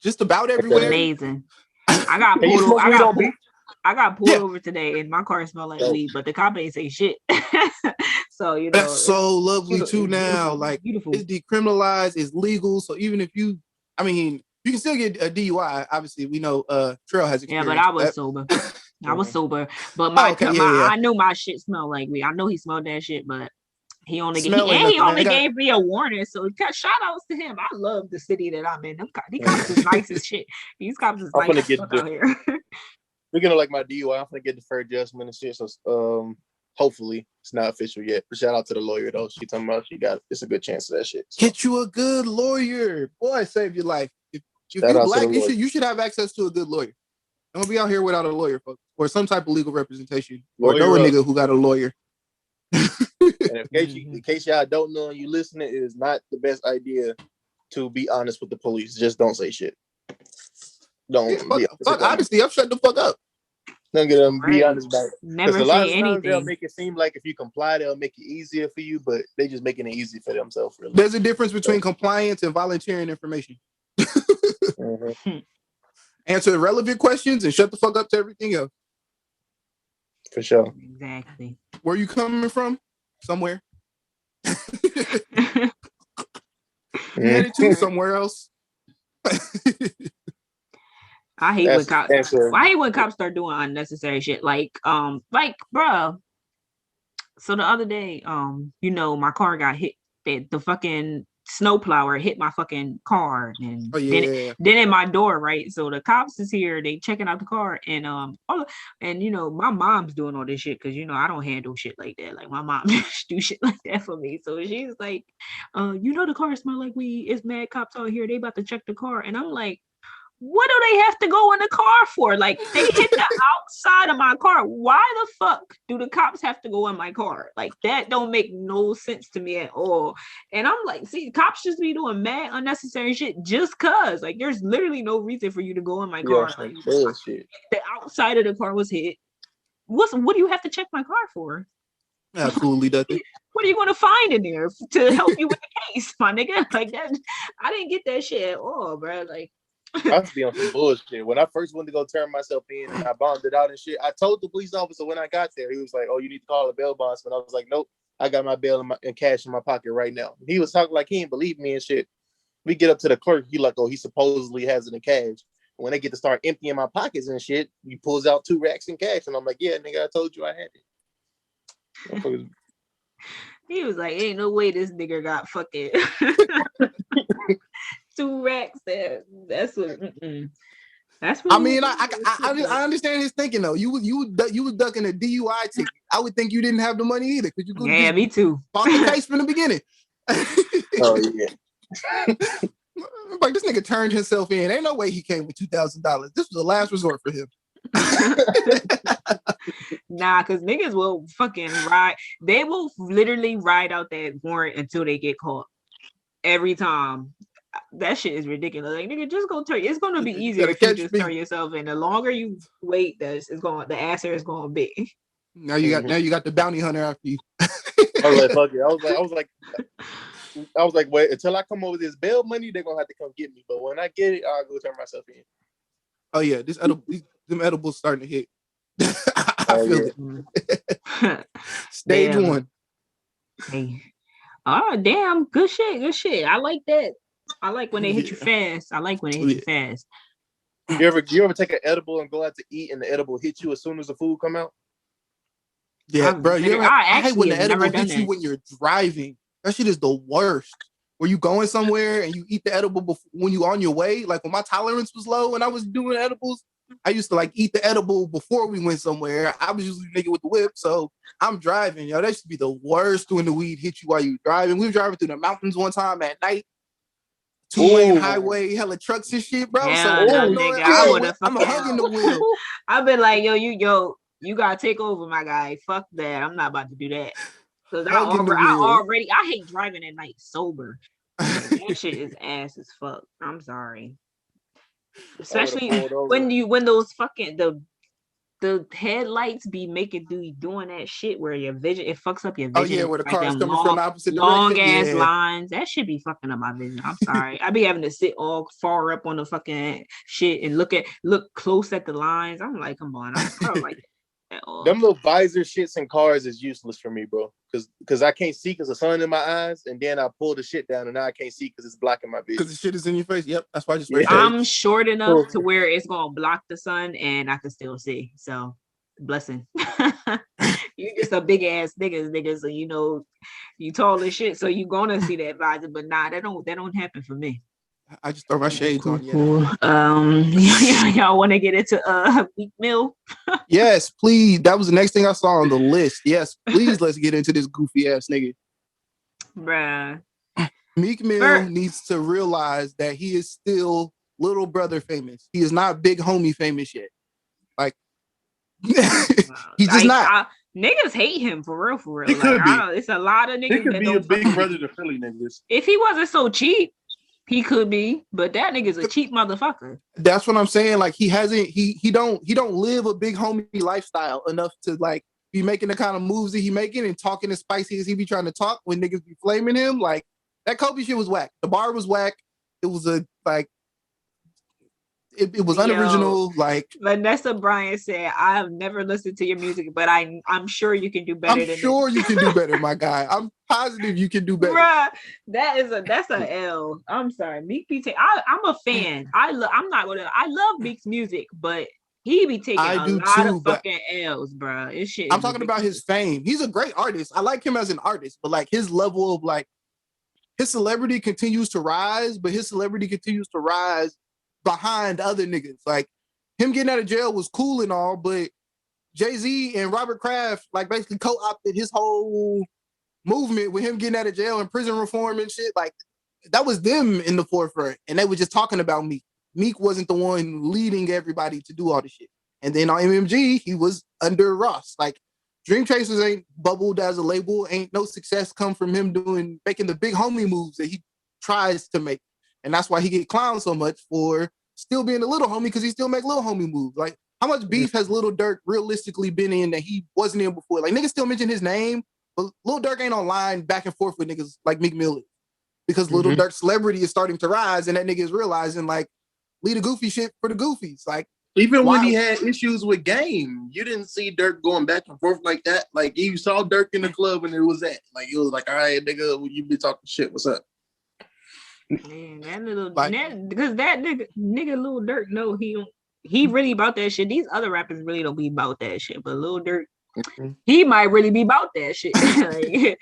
just about everywhere. That's amazing. I got pulled over today and my car smelled like weed, but the cop ain't say shit. So that's so lovely too now. Like beautiful. It's decriminalized, it's legal. So even if you can still get a DUI. Obviously, we know Trail has experience. Yeah, but I was sober. I was sober. But I knew my shit smelled like weed. I know he smelled that shit, but he only gave me a warning. So shout outs to him. I love the city that I'm in. These cops is nice as shit. These cops is nice as fuck out here. Speaking of like my DUI, I'm gonna get deferred judgment and shit. So hopefully it's not official yet. But shout out to the lawyer though. She talking about it's a good chance of that shit. So. Get you a good lawyer. Boy, save your life. If you're black, you should have access to a good lawyer. I'm gonna be out here without a lawyer, folks, or some type of legal representation. Or know a nigga who got a lawyer. And in case y'all don't know and you listening, it is not the best idea to be honest with the police. Just don't say shit. Fuck honesty. I'm shut the fuck up. Don't get them be honest about it. Never say anything. They'll make it seem like if you comply, they'll make it easier for you, but they just making it easy for themselves. Really. There's a difference between compliance and volunteering information. Answer relevant questions and shut the fuck up to everything else. For sure. Exactly. Where you coming from? Somewhere. Headed to somewhere else. I hate when cops start doing unnecessary shit. Like, bro. So the other day, my car got hit. The fucking snowplower hit my fucking car, and yeah. then in my door, right? So the cops is here, they checking out the car, and and you know, my mom's doing all this shit because you know I don't handle shit like that. Like my mom do shit like that for me. So she's like, you know, the car smell like weed. It's mad cops out here. They about to check the car, and I'm like, what do they have to go in the car for? Like they hit the outside of my car. Why the fuck do the cops have to go in my car? Like that don't make no sense to me at all. And I'm like, see, cops just be doing mad unnecessary shit just cause. Like there's literally no reason for you to go in my car. Like, bullshit. The outside of the car was hit. What do you have to check my car for? Absolutely nothing. What are you going to find in there to help you with the case, my nigga? Like that, I didn't get that shit at all, bro. Like. I was be on some bullshit. When I first went to go turn myself in and I bonded out and shit, I told the police officer when I got there, he was like, "Oh, you need to call a bail bondsman." I was like, "Nope, I got my bail and cash in my pocket right now." He was talking like he didn't believe me and shit. We get up to the clerk, he like, "Oh, he supposedly has it in cash." When they get to start emptying my pockets and shit, he pulls out 2 racks in cash, and I'm like, "Yeah, nigga, I told you I had it." He was like, "Ain't no way this nigga got fucking 2 racks there." That's what. That's what. I mean, I understand his thinking though. You was ducking a DUI ticket. I would think you didn't have the money either because you could. Yeah, me too. Fought the case from the beginning. Oh yeah. Like this nigga turned himself in. Ain't no way he came with $2,000. This was the last resort for him. Nah, because niggas will fucking ride. They will literally ride out that warrant until they get caught. Every time. That shit is ridiculous. Like nigga, just go turn. It's gonna be easier if you just turn yourself in. The longer you wait, the asser is gonna be. Now you got the bounty hunter after you. I was like, fuck it. I was like, wait, until I come over this bail money, they're gonna have to come get me. But when I get it, I'll go turn myself in. Oh yeah, them edibles starting to hit. I feel it. Stage damn. 1. Hey. Oh damn, good shit. I like that. I like when they hit you fast. You fast. You ever take an edible and go out to eat and the edible hit you as soon as the food come out? Yeah, bro. I hate when the edible hits you when you're driving. That shit is the worst. Where you going somewhere and you eat the edible when you on your way. Like when my tolerance was low and I was doing edibles, I used to like eat the edible before we went somewhere. I was usually nigga with the whip, so I'm driving. Yo, that should be the worst when the weed hit you while you driving. We were driving through the mountains one time at night. 2-lane highway, hella trucks and shit, bro. Yeah, nigga, I would have. I'm hugging the wheel. I've been like, you gotta take over, my guy. Fuck that. I'm not about to do that. Because I hate driving at night sober. That shit is ass as fuck. I'm sorry. Especially when those fucking the headlights be doing that shit where your vision, it fucks up your vision. Oh yeah, where the like car's coming from the opposite long direction. Ass lines. That should be fucking up my vision. I'm sorry. I be having to sit all far up on the fucking shit and look close at the lines. I'm like, come on. I don't like that at all. Them little visor shits in cars is useless for me, bro. Because I can't see because the sun in my eyes, and then I pull the shit down and now I can't see because it's blocking my vision. Because the shit is in your face. Yep, that's why I just. I'm short enough to where it's gonna block the sun and I can still see. So, blessing. You just a big ass nigga. So you tall as shit. So you gonna see that visor, but nah, that don't happen for me. I just throw my shades on. Yeah. Y'all want to get into Meek MIll? Yes, please. That was the next thing I saw on the list. Yes, please. Let's get into this goofy ass nigga. Bruh. Meek Mill needs to realize that he is still little brother famous. He is not big homie famous yet. Like he's just not. Niggas hate him for real. He could be. It's a lot of niggas. He could be a big brother to Philly niggas. If he wasn't so cheap, he could be, but that nigga's a cheap motherfucker. That's what I'm saying. Like he don't live a big homie lifestyle enough to like be making the kind of moves that he making and talking as spicy as he be trying to talk when niggas be flaming him. Like that Kobe shit was whack. The bar was whack. It was it was unoriginal. Like Vanessa Bryant said, I have never listened to your music, but I'm sure you can do better. I'm sure you can do better, my guy. I'm positive you can do better. Bruh, that's a L. I'm sorry, Meek be I'm a fan. I love Meek's music, but he be taking a lot of fucking L's, bro. It's shit. I'm talking about his fame. He's a great artist. I like him as an artist, but like his level of like his celebrity continues to rise, but his celebrity continues to rise behind other niggas. Like him getting out of jail was cool and all, but Jay-Z and Robert Kraft like basically co-opted his whole movement with him getting out of jail and prison reform and shit. Like that was them in the forefront, and they were just talking about Meek. Meek wasn't the one leading everybody to do all the shit. And then on MMG, he was under Ross. Like Dream Chasers ain't bubbled as a label. Ain't no success come from him making the big homie moves that he tries to make. And that's why he get clowned so much for still being a little homie, because he still make little homie moves. Like how much beef has Lil Durk realistically been in that he wasn't in before? Like niggas still mention his name, but Lil Durk ain't online back and forth with niggas like Meek Mill is. Because Lil Durk's celebrity is starting to rise, and that nigga is realizing like, leave the goofy shit for the goofies. Like even when he had issues with Game, you didn't see Durk going back and forth like that. Like you saw Durk in the club and it was that. Like it was like, all right, nigga, you be talking shit. What's up? Man, that little because that nigga Lil Durk, no, he really about that shit. These other rappers really don't be about that shit, but Lil Durk, he might really be about that shit. Like,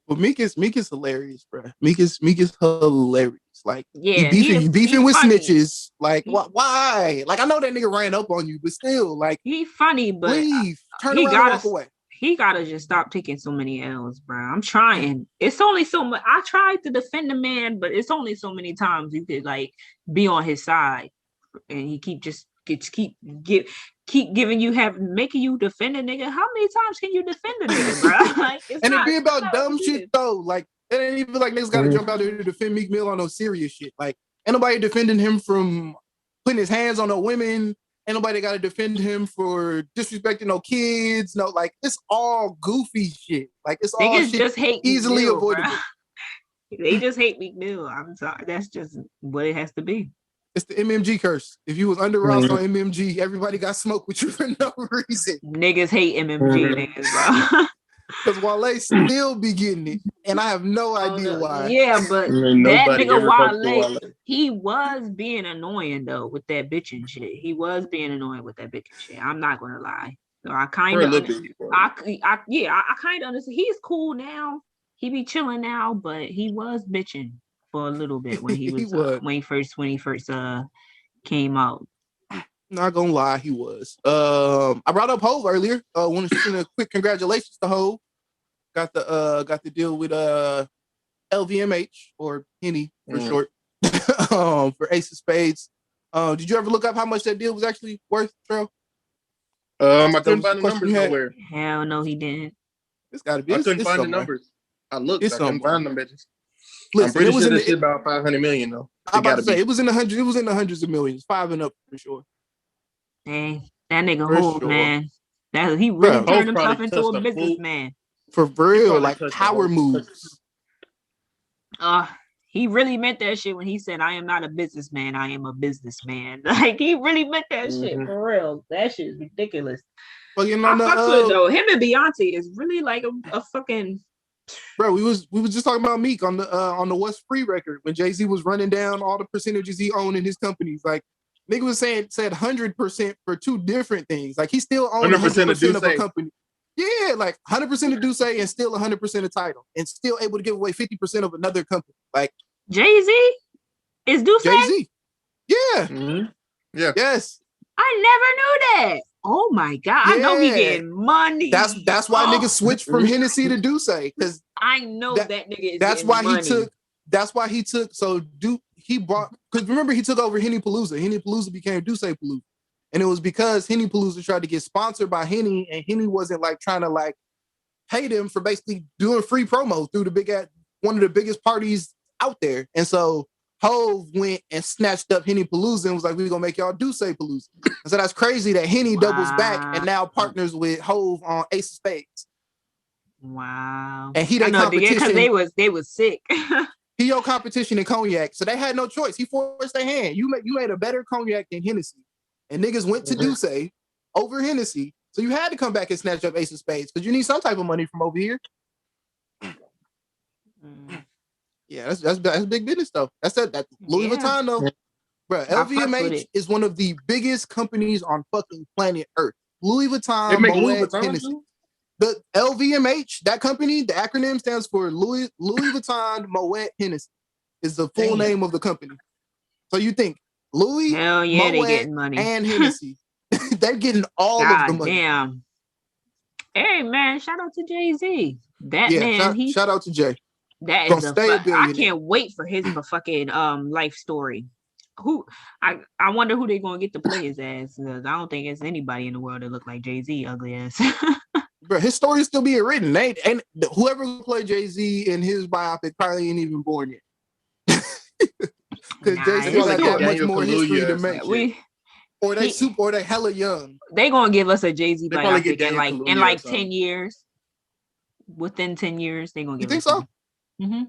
but Meek is hilarious, bro. Meek is hilarious. Like, yeah, he beefing with funny. Snitches. Like, why? Like, I know that nigga ran up on you, but still, like, he funny, but leave, turn around and walk away. He gotta just stop taking so many L's, bro. I'm trying. It's only so much. I tried to defend the man, but it's only so many times you could like be on his side, and he keep giving you making you defend a nigga. How many times can you defend a nigga, bro? Like, and it be about dumb shit though. Like it ain't even like niggas gotta jump out there to defend Meek Mill on no serious shit. Like ain't nobody defending him from putting his hands on no women. Ain't nobody gotta defend him for disrespecting no kids. No, like it's all goofy shit. Like it's all niggas shit just hate easily Meek Mill, avoidable. They just hate Meek Mill. I'm sorry. That's just what it has to be. It's the MMG curse. If you was under Ross on MMG, everybody got smoked with you for no reason. Niggas hate MMG niggas, bro. Because Wale still be getting it, and I have no idea why. Yeah, but that nigga Wale, he was being annoying though with that bitching shit. He was being annoying with that bitching shit. I'm not gonna lie. So I kind of, I kind of understand. He's cool now. He be chilling now, but he was bitching for a little bit when he was when he first came out. Not gonna lie, he was. I brought up Hov earlier. Want to send a quick congratulations to Hov. Got the deal with LVMH or Henny for short. For Ace of Spades. Did you ever look up how much that deal was actually worth, Trell? I couldn't find the numbers nowhere. Hell no, he didn't. It's gotta be. I couldn't find the numbers. I looked. I couldn't find them bitches. Listen, I'm pretty sure this shit about 500 million though. I'm about to say it was in the hundreds. It was in the hundreds of millions, 5 and up for sure. Dang, that nigga Hov, man. That he really turned himself into a businessman. For real, like power moves. He really meant that shit when he said, "I am not a businessman. I am a businessman." Like he really meant that shit for real. That shit is ridiculous. Well, you know, though him and Beyonce is really like a fucking. Bro, we was just talking about Meek on the What's Free record when Jay-Z was running down all the percentages he owned in his companies. Like nigga was said 100% for two different things. Like he still owned 100% of a company. Yeah, like 100% of Duce and still 100% of Tidal and still able to give away 50% of another company. Like Jay-Z is Duce? Jay-Z. Yeah. Mm-hmm. Yeah. Yes. I never knew that. Oh my God. Yeah. I know he getting money. That's why niggas switched from Hennessy to Duce. Because I know that nigga is that's why money. he took he bought, because remember he took over Henny Palooza. Henny Palooza became Duce Palooza. And it was because Henny Palooza tried to get sponsored by Henny, and Henny wasn't like trying to like pay them for basically doing free promo through one of the biggest parties out there. And so Hov went and snatched up Henny Palooza and was like, "We're gonna make y'all Duce Palooza." And so that's crazy that Henny doubles back and now partners with Hov on Ace of Spades. Wow. And he competition because they was sick. He your competition in cognac, so they had no choice. He forced their hand. You made a better cognac than Hennessy. And niggas went to Duce over Hennessy. So you had to come back and snatch up Ace of Spades because you need some type of money from over here. Yeah, that's big business though. That's Louis Vuitton though. Bro, LVMH is one of the biggest companies on fucking planet Earth. Louis Vuitton, Moet, Hennessy. The LVMH, that company, the acronym stands for Louis Vuitton Moet Hennessy, is the full name of the company. So you think Louis, hell yeah, they Moet, getting money. and Hennessy, they're getting all of the money. Damn. Hey man, shout out to Jay-Z. That man, shout out to Jay. That Gonna is stay a billionaire. I can't wait for his fucking life story. I wonder who they're gonna get to play his ass. I don't think it's anybody in the world that look like Jay-Z ugly ass. Bro, his story is still being written. And whoever played Jay-Z in his biopic probably ain't even born yet. Because Jay-Z got that much more history to make. Or they hella young. They gonna give us a Jay-Z biopic in like 10 years. Within 10 years, they gonna give us. You think so? Mm-hmm.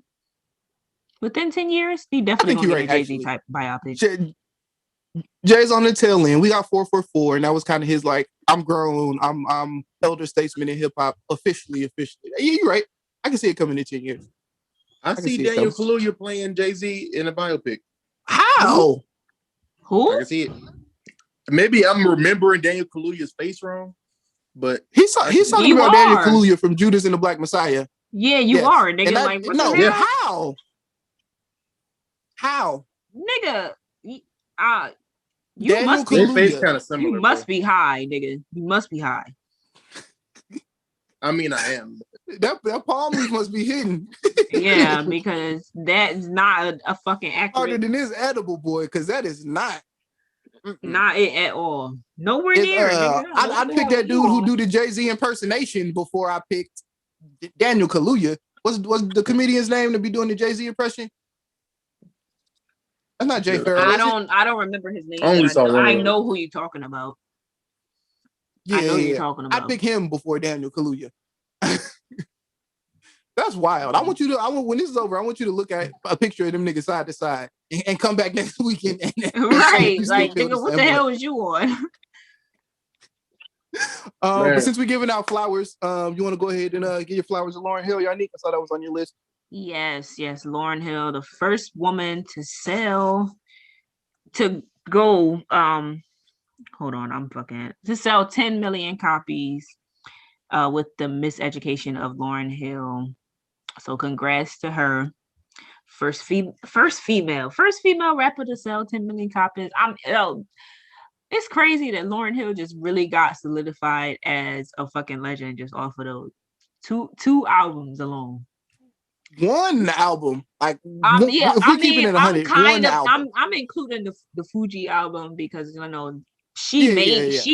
Within 10 years, he definitely gonna get a Jay-Z type biopic. Jay's on the tail end. We got 444, and that was kind of his like, I'm grown, I'm elder statesman in hip hop officially. Yeah, you're right. I can see it coming in 10 years. I see Daniel Kaluuya playing Jay-Z in a biopic. How? Who? I can see it. Maybe I'm remembering Daniel Kaluuya's face wrong, but he's talking about Daniel Kaluuya from Judas and the Black Messiah. Yeah, you are, nigga. Like, what the hell? How? Nigga, you Daniel must be face kind of similar. You must be high, nigga. You must be high. I mean, I am. That palm leaf must be hidden. Yeah, because that's not a fucking accurate. Harder than this edible, boy, because that is not. Not it at all. Nowhere near. I picked that dude who do the Jay-Z impersonation before I picked Daniel Kaluuya. What's the comedian's name to be doing the Jay-Z impression? That's not Jay Farrell. I don't remember his name. I know who you're talking about. Yeah, I know who you're talking about. I picked him before Daniel Kaluuya. That's wild. When this is over, I want you to look at a picture of them niggas side to side and come back next weekend. Right. Like, nigga, what the hell was you on? But since we're giving out flowers, you want to go ahead and give your flowers to Lauryn Hill, Yannick? I saw that was on your list. Yes. Lauryn Hill, the first woman to sell 10 million copies with the miseducation of Lauryn Hill. So congrats to her. First female rapper to sell 10 million copies. It's crazy that Lauryn Hill just really got solidified as a fucking legend just off of those two albums alone. One album, like if we're keeping it 100, I'm including the Fuji album because she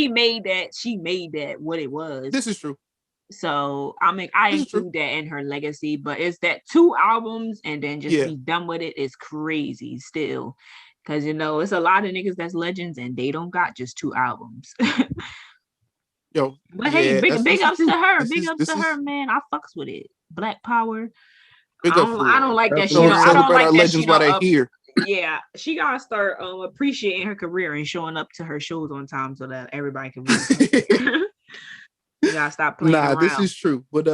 made that what it was. This is true. So I include that in her legacy, but it's that 2 albums and then just be done with it is crazy still. Because it's a lot of niggas that's legends and they don't got just 2 albums. Yo, but hey, big ups to her. Big ups to her, man. I fucks with it. Black Power. I don't like that. I don't like that legends while they're here. Yeah, she gotta start appreciating her career and showing up to her shows on time so that everybody can read. You gotta stop playing around. This is true. But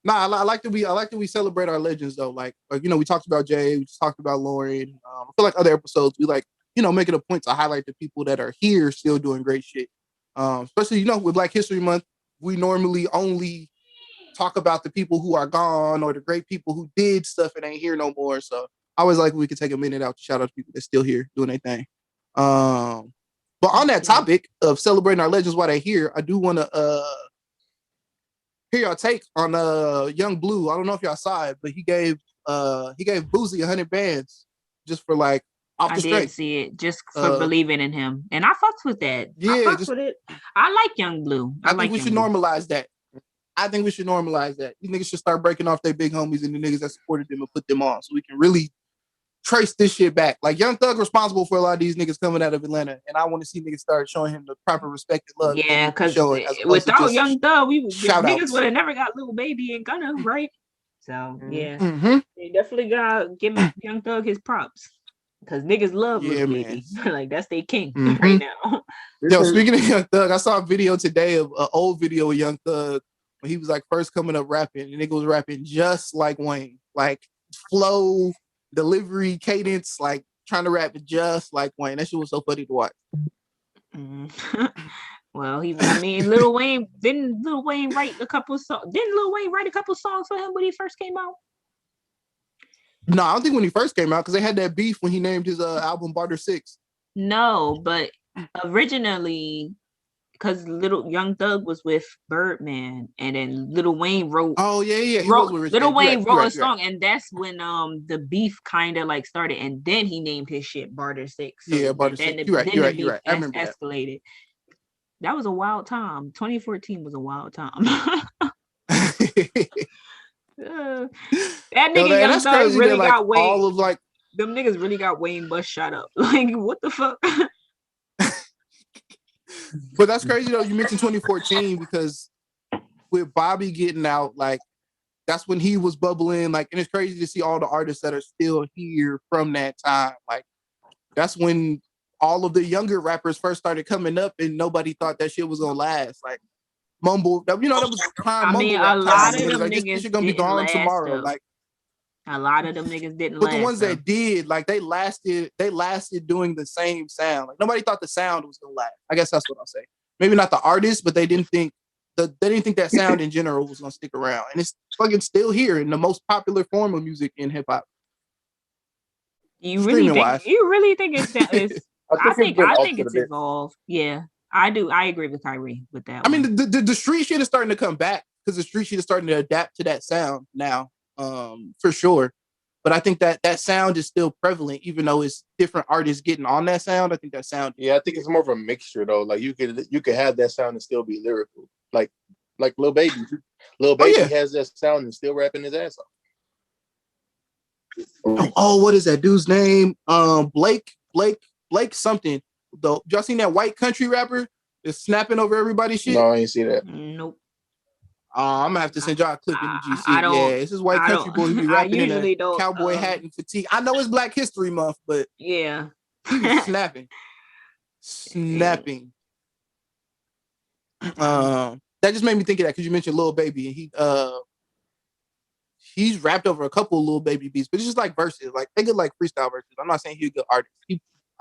I like that we celebrate our legends though. Like we talked about Jay, we just talked about Lauryn. I feel like other episodes we make it a point to highlight the people that are here still doing great shit. Especially with Black History Month, we normally only talk about the people who are gone or the great people who did stuff and ain't here no more. So I always like we could take a minute out to shout out to people that's still here doing their thing. But on that topic of celebrating our legends while they're here, I do want to hear your take on Young Blue. I don't know if y'all saw it, but he gave Boozy 100 bands just for like off the strength. I did see it just for believing in him, and I fucks with that. Yeah, I fucks with it. I like Young Blue. I think we should normalize that. These niggas should start breaking off their big homies and the niggas that supported them and put them on, so we can really trace this shit back. Like Young Thug responsible for a lot of these niggas coming out of Atlanta, and I want to see niggas start showing him the proper respect and love. Yeah, because without Young Thug, niggas would have never got Lil Baby and Gunna, right? So they definitely gotta give Young Thug his props because niggas love Lil Baby. Like that's their king right now. Yo, speaking of Young Thug, I saw a video today of an old video of Young Thug when he was like first coming up rapping, and nigga was rapping just like Wayne, like flow, delivery, cadence, like trying to rap just like Wayne. That shit was so funny to watch. Well, Lil Wayne didn't Lil Wayne write a couple songs? Didn't Lil Wayne write a couple songs for him when he first came out? No, I don't think when he first came out because they had that beef when he named his album Barter 6. No, but originally, because Little Young Thug was with Birdman, and then Lil Wayne wrote. Oh yeah. Lil Wayne wrote a song, and that's when the beef kind of like started, and then he named his shit Barter 6. So yeah, Barter 6. You're right. I remember escalated. That was a wild time. 2014 was a wild time. That nigga Young Thug really got Wayne. All of like them niggas really got Wayne bust shot up. Like what the fuck? But that's crazy though. You mentioned 2014 because with Bobby getting out, like that's when he was bubbling. Like, and it's crazy to see all the artists that are still here from that time. Like, that's when all of the younger rappers first started coming up, and nobody thought that shit was gonna last. Like, mumble, that was prime. I mean, a lot of them like, niggas this shit gonna be gone tomorrow. Though. Like, a lot of them niggas didn't. But the ones that did, like, they lasted doing the same sound. Like, nobody thought the sound was gonna last. I guess that's what I'll say. Maybe not the artist, but they didn't think that sound in general was gonna stick around, and it's fucking still here in the most popular form of music in hip hop. You really think it's? I think it's evolved. Yeah, I do. I agree with Kyrie with that. I mean, the street shit is starting to come back because the street shit is starting to adapt to that sound now, for sure. But I think that sound is still prevalent, even though it's different artists getting on that sound. I think that sound. Yeah, I think it's more of a mixture though. Like you could have that sound and still be lyrical. Like Lil Baby. Lil Baby has that sound and still rapping his ass off. Oh, what is that dude's name? Blake something. Though, y'all seen that white country rapper that's snapping over everybody's shit? No, I ain't see that. Nope. I'm gonna have to send y'all a clip in the GC. Yeah, this is white country boy who be rapping in a cowboy hat and fatigue. I know it's Black History Month, but yeah, he was snapping. That just made me think of that because you mentioned Lil Baby, and he's rapped over a couple of Lil Baby beats, but it's just like verses. Like they get like freestyle verses. I'm not saying he's a good artist.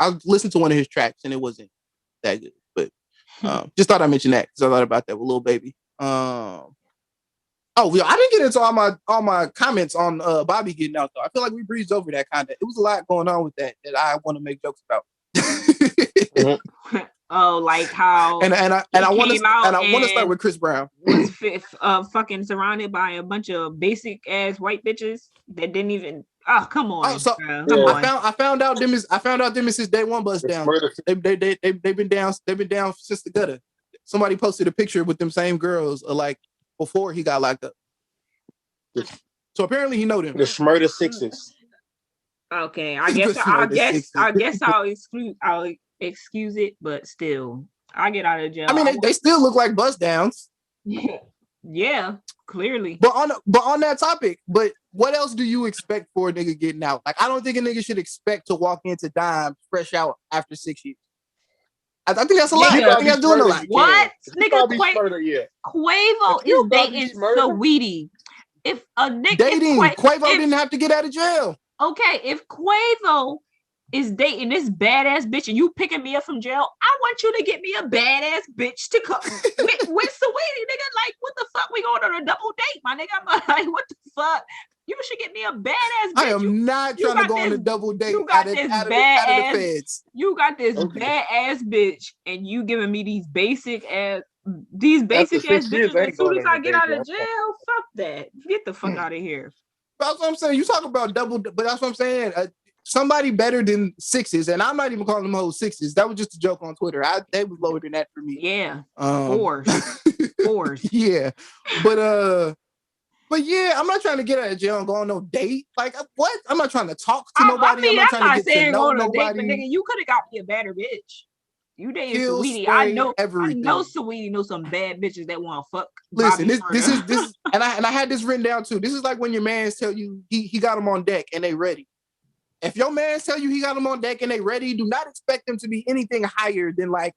I listened to one of his tracks and it wasn't that good, but just thought I'd mention that because I thought about that with Lil Baby. I didn't get into all my comments on Bobby getting out though. I feel like we breezed over that kind of. It was a lot going on with that I want to make jokes about. Oh, like how and I want to start with Chris Brown. Was fucking surrounded by a bunch of basic ass white bitches that didn't even. Oh, come on! I found out them is his day one bust down. They've been down since the gutter. Somebody posted a picture with them same girls like before he got locked up. So apparently he know them. The Schmurder Sixes. Okay, I guess I'll excuse it, but still, I get out of jail. I mean, they still look like bust downs. Yeah, clearly. But on that topic, what else do you expect for a nigga getting out? Like, I don't think a nigga should expect to walk into Dime fresh out after 6 years. I think that's a lot. I think that's doing a lot. What? Nigga, Quavo is dating Saweetie. If a nigga Quavo didn't have to get out of jail. Okay, if Quavo is dating this badass bitch and you picking me up from jail, I want you to get me a badass bitch to come with Saweetie, nigga. Like, what the fuck? We going on a double date, my nigga. I'm like, what the fuck? You should get me a badass bitch. I am not trying to go on a double date out of the feds. You got this badass bitch and you giving me these basic ass bitches as soon as I get out of jail. Fuck that. Get the fuck out of here. That's what I'm saying. You talk about double, but that's what I'm saying. Somebody better than sixes, and I'm not even calling them whole sixes. That was just a joke on Twitter. They was lower than that for me. Yeah, fours. Yeah, but yeah, I'm not trying to get out of jail and go on no date. Like what? I'm not trying to talk to nobody. I'm not trying to get to know nobody. Date, but nigga, you could have got me a better bitch. You dating Saweetie. I know Saweetie knows some bad bitches that want to fuck. Listen, this is and I had this written down too. This is like when your mans tell you he got them on deck and they ready. If your man tell you he got them on deck and they ready, do not expect them to be anything higher than like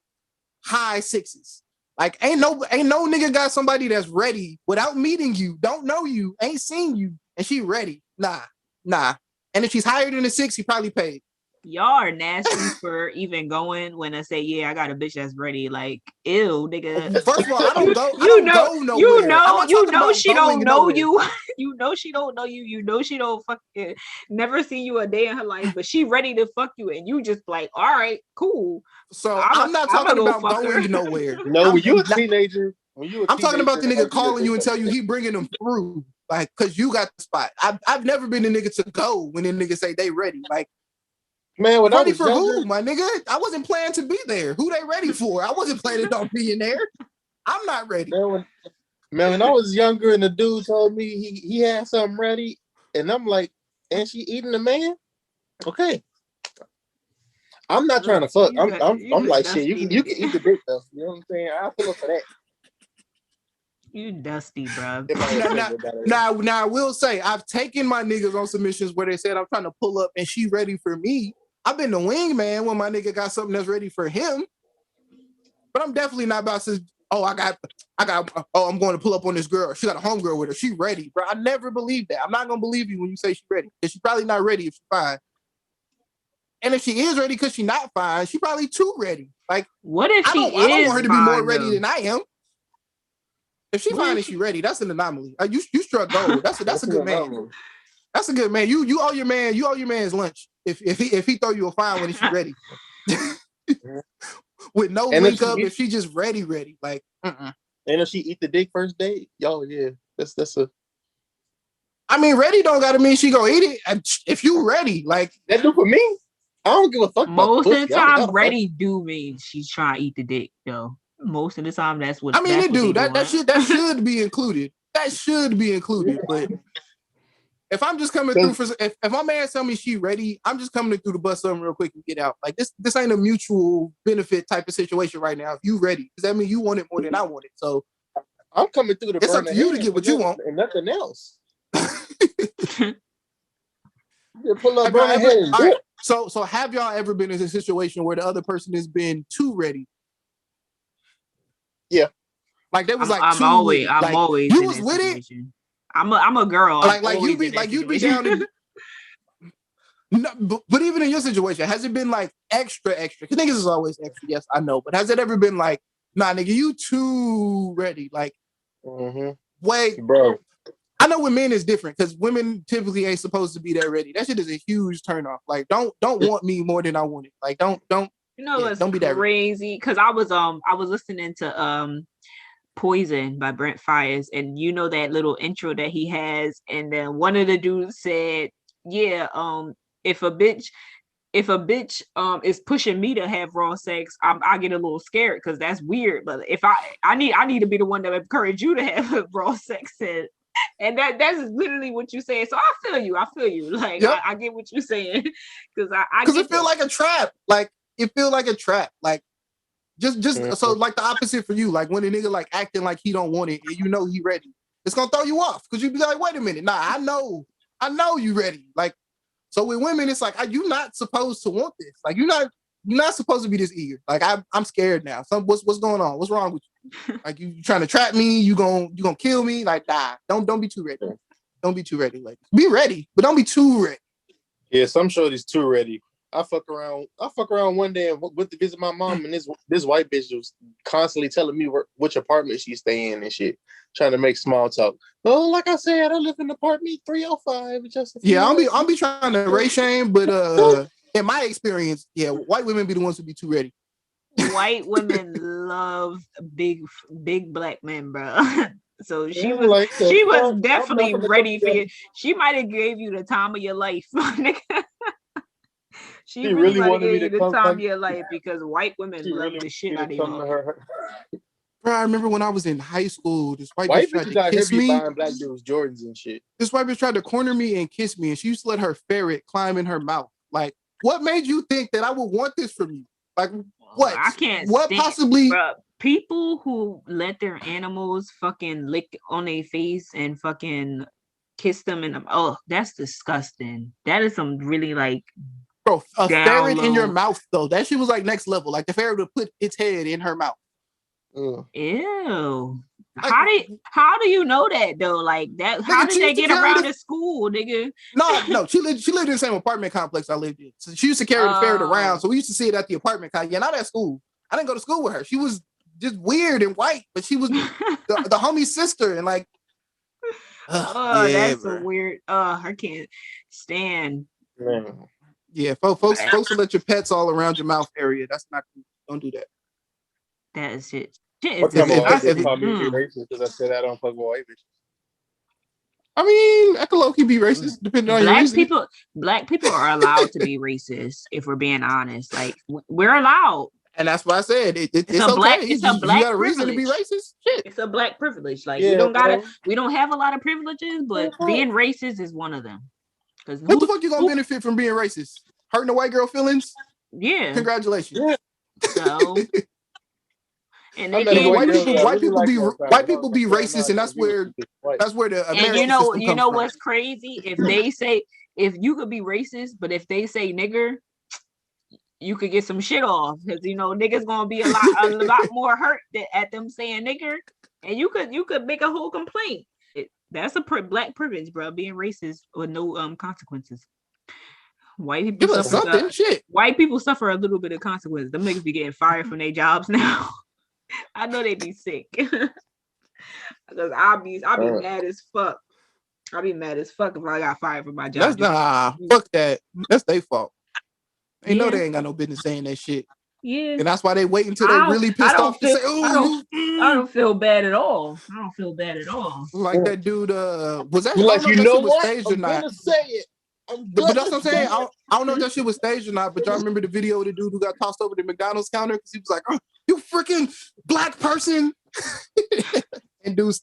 high sixes. Like ain't no nigga got somebody that's ready without meeting you, don't know you, ain't seen you, and she ready. Nah. And if she's higher than a 6, he probably paid. Y'all are nasty for even going when I say, yeah, I got a bitch that's ready. Like, ew, nigga. First of all, I don't go. I You don't know, go nowhere. you know she don't know nowhere. you. You know she don't know you. You know she don't fucking never see you a day in her life, but she ready to fuck you, and you just like, all right, cool. So I'm not talking about going nowhere. No, when you a teenager, I'm talking about the nigga calling you and tell you he bringing them through, like, cause you got the spot. I've never been the nigga to go when the niggas say they ready. Like, man, when ready I was for younger, who, my nigga? I wasn't planning to be there. Who they ready for? I wasn't planning on being there. I'm not ready. Man, when I was younger and the dude told me he had something ready, and I'm like, and she eating the man? Okay. I'm not trying to fuck. I'm like, shit, you can eat the dick though. You know what I'm saying? I'll pull up for that. You dusty, bro. Now, I will say I've taken my niggas on submissions where they said I'm trying to pull up and she ready for me. I've been the wingman when my nigga got something that's ready for him. But I'm definitely not about to, I'm going to pull up on this girl. She got a homegirl with her. She ready, bro. I never believed that. I'm not going to believe you when you say she's ready. Because she's probably not ready if she's fine. And if she is ready because she's not fine, she probably too ready. Like, what if I don't want her to be more ready than I am. If she fine and she ready, that's an anomaly. You struck gold. That's a good man. That's a good man. You owe your man's lunch if he throw you a fine when she's ready. With no link up, if she just ready. Like, and if she eat the dick first date, y'all, yeah, that's a. I mean, ready don't gotta mean she gonna eat it. If you ready, like that do for me. I don't give a fuck. Most of the time, ready do mean she's trying to eat the dick, though. Most of the time, that's what. I mean, it do. That should be included. That should be included. But if I'm just coming through if my man tell me she ready, I'm just coming through to bust something real quick and get out. Like this ain't a mutual benefit type of situation right now. If you ready, because that means you want it more than I want it. So I'm coming through to. It's up to you to get what you want and nothing else. You pull up, burn ahead. Right. So have y'all ever been in a situation where the other person has been too ready? Yeah. Like there was I'm always you was with it. I'm a girl. Like you be down in, no, but even in your situation, has it been like extra? Because niggas is always extra, yes, I know. But has it ever been like, nah, nigga, you too ready? Like, wait, bro. I know with men is different because women typically ain't supposed to be that ready. That shit is a huge turnoff. Like, don't want me more than I want it. Like, don't. You know what's don't be that crazy? Because I was listening to Poison by Brent Fires, and you know that little intro that he has, and then one of the dudes said, yeah, if a bitch is pushing me to have raw sex, I get a little scared because that's weird. But if I need to be the one that encourage you to have raw sex, and that's literally what you saying. So I feel you. Like, yep. I get what you're saying because because it feel like a trap. Like it feel like a trap. Like just so like the opposite for you. Like when a nigga like acting like he don't want it and you know he ready, it's gonna throw you off because you be like, wait a minute, nah, I know you ready. Like so with women, it's like you not supposed to want this. Like you're not supposed to be this eager. Like I'm scared now. What's going on? What's wrong with you? Like you trying to trap me? You gonna kill me? Like nah, don't be too ready. Don't be too ready. Like be ready, but don't be too ready. Yeah, some shorties too ready. I fuck around one day and went to visit my mom, and this white bitch was constantly telling me which apartment she stay in and shit, trying to make small talk. Oh, like I said, I live in apartment 305. I'll be trying to race shame, but in my experience, yeah, white women be the ones who be too ready. White women love big black men, bro. So she was definitely ready for you. She might have gave you the time of your life. She really wanted me to the time of your life because white women love the shit out of you. Bro, I remember when I was in high school, this white bitch tried to kiss me. Buying black dudes Jordans and shit. This white bitch tried to corner me and kiss me, and she used to let her ferret climb in her mouth. Like, what made you think that I would want this from you? Like, what? I can't. What possibly? Bro, people who let their animals fucking lick on their face and fucking kiss them in them. Oh, that's disgusting. That is some really like. Bro, a ferret in your mouth though. That shit was like next level. Like the ferret would put its head in her mouth. Ew. How do you know that though? Like that? How did they get around to school, nigga? No. She lived in the same apartment complex I lived in. So she used to carry the ferret around. So we used to see it at the apartment complex. Yeah, not at school. I didn't go to school with her. She was just weird and white, but she was the homie's sister and like. That's a weird. I can't stand. Yeah, folks will let your pets all around your mouth area. That's not cool. Don't do that. That is it. What time racist because I said I don't fuck with white bitches. I mean, I could low-key be racist depending on your reason. Black people are allowed to be racist if we're being honest. Like we're allowed. And that's why I said it's okay. It's a black you got a reason to be racist. Shit. It's a black privilege. Like we don't have a lot of privileges, but being racist is one of them. Because what the fuck you gonna benefit from being racist? Hurting a white girl feelings? Yeah. Congratulations. Yeah. So and white people be racist, and that's where the American system comes from. What's crazy? If you could be racist, but if they say nigger, you could get some shit off because niggas gonna be a lot more hurt at them saying nigger, and you could make a whole complaint. That's a black privilege, bro. Being racist with no consequences. White people White people suffer a little bit of consequences. Them niggas be getting fired from their jobs now. I know they be sick because I'll be mad as fuck. I'll be mad as fuck if I got fired from my job. Fuck that. That's their fault. They know they ain't got no business saying that shit. Yeah, and that's why they wait until they really pissed off to say, "Oh, I don't feel bad at all. I don't feel bad at all." Like that dude. Was that like was what? Staged I'm or not? gonna say it. But that's what I'm saying. I don't know if that shit was staged or not. But y'all remember the video of the dude who got tossed over the McDonald's counter because he was like, "Oh, you freaking black person," and dude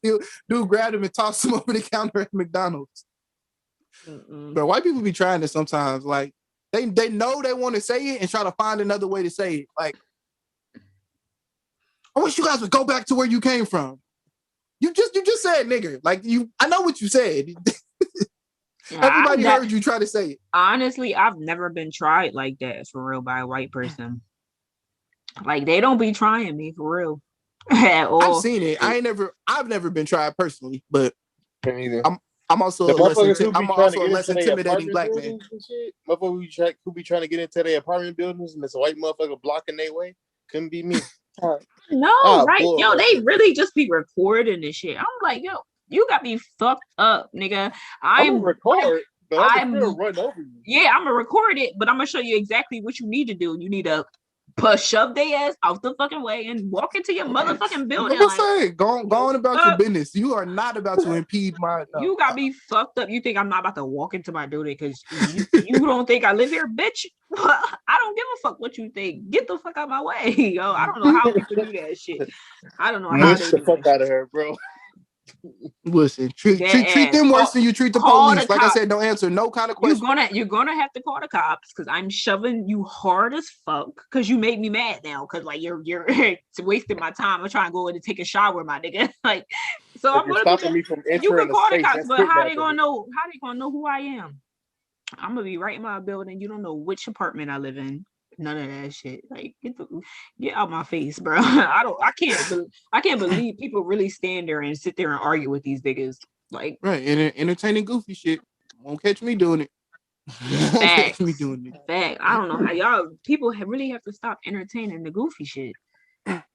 grabbed him and tossed him over the counter at McDonald's. But white people be trying this sometimes. Like they know they want to say it and try to find another way to say it. Like, I wish you guys would go back to where you came from. You just said nigger. Like I know what you said. Everybody heard you try to say it. Honestly, I've never been tried like that for real by a white person. Like they don't be trying me for real at all. I've seen it. I've never been tried personally, but I'm also a less intimidating black man. Motherfuckers who be trying to get into their apartment buildings and there's a white motherfucker blocking their way. Couldn't be me. No, right? Boy. Yo, they really just be recording this shit. I'm like, yo, you got me fucked up, nigga. I'm record, but I'm gonna run over you. Yeah, I'm gonna record it, but I'm gonna show you exactly what you need to do. You need to shove their ass out the fucking way and walk into your motherfucking building. I'm saying, go on about your business. You are not about to impede my. You got me fucked up. You think I'm not about to walk into my building because you don't think I live here, bitch? I don't give a fuck what you think. Get the fuck out of my way, yo. I don't know how people do that shit. I don't know how. Push the fuck out of her, bro. Listen, treat them worse than you treat the police. Like I said, don't answer no kind of question. You're gonna have to call the cops because I'm shoving you hard as fuck because you made me mad now because like you're wasting my time. I'm trying to go in and take a shower, my nigga. Like, so I'm gonna stopping me from entering. You can call the cops, but how they gonna know? How they gonna know who I am? I'm gonna be right in my building. You don't know which apartment I live in. None of that shit. Like get out my face, bro. I can't believe people really stand there and sit there and argue with these niggas. Like right, and entertaining goofy shit. Won't catch me doing it. Facts. Fact. I don't know how y'all people really have to stop entertaining the goofy shit.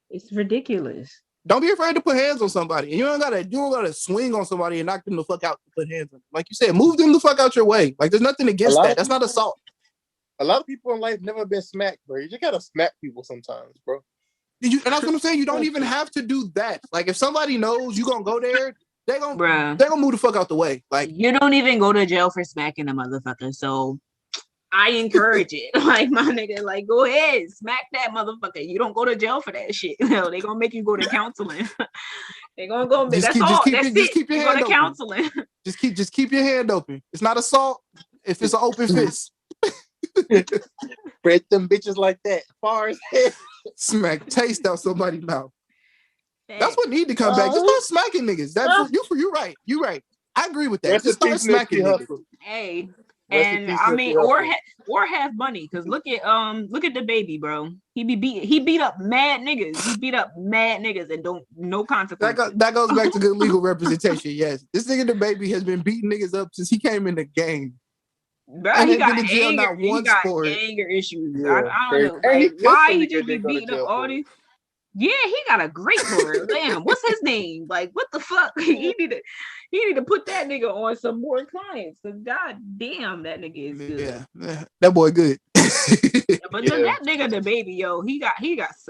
It's ridiculous. Don't be afraid to put hands on somebody. And you don't gotta swing on somebody and knock them the fuck out to put hands on them. Like you said, move them the fuck out your way. Like there's nothing against that. That's not assault. A lot of people in life never been smacked, bro. You just gotta smack people sometimes, bro. And that's what I'm saying. You don't even have to do that. Like if somebody knows you gonna go there, they're gonna move the fuck out the way. Like you don't even go to jail for smacking a motherfucker. So I encourage it. Like my nigga, like go ahead, smack that motherfucker. You don't go to jail for that shit. No, they gonna make you go to counseling. They gonna go. Just keep your hand open. Counseling. Just keep your hand open. It's not assault if it's an open fist. Spread them bitches like that. Far as head. Smack taste out somebody's mouth. That's what need to come back. Just start smacking niggas. That's you right. You right. I agree with that. Just start smacking niggas. Hey, And I mean, or have money, because look at the baby, bro. He beat up mad niggas. He beat up mad niggas and don't no consequences. That goes back to good legal representation. Yes, this nigga the baby has been beating niggas up since he came in the game. Bro, he got anger issues. Yeah, I don't know, like, why he just be beating up all these. Yeah, he got a great lawyer. Damn, what's his name? Like, what the fuck? He need to put that nigga on some more clients. Cause god damn, that nigga is good. Yeah, that boy good. But that nigga, the baby, yo, he got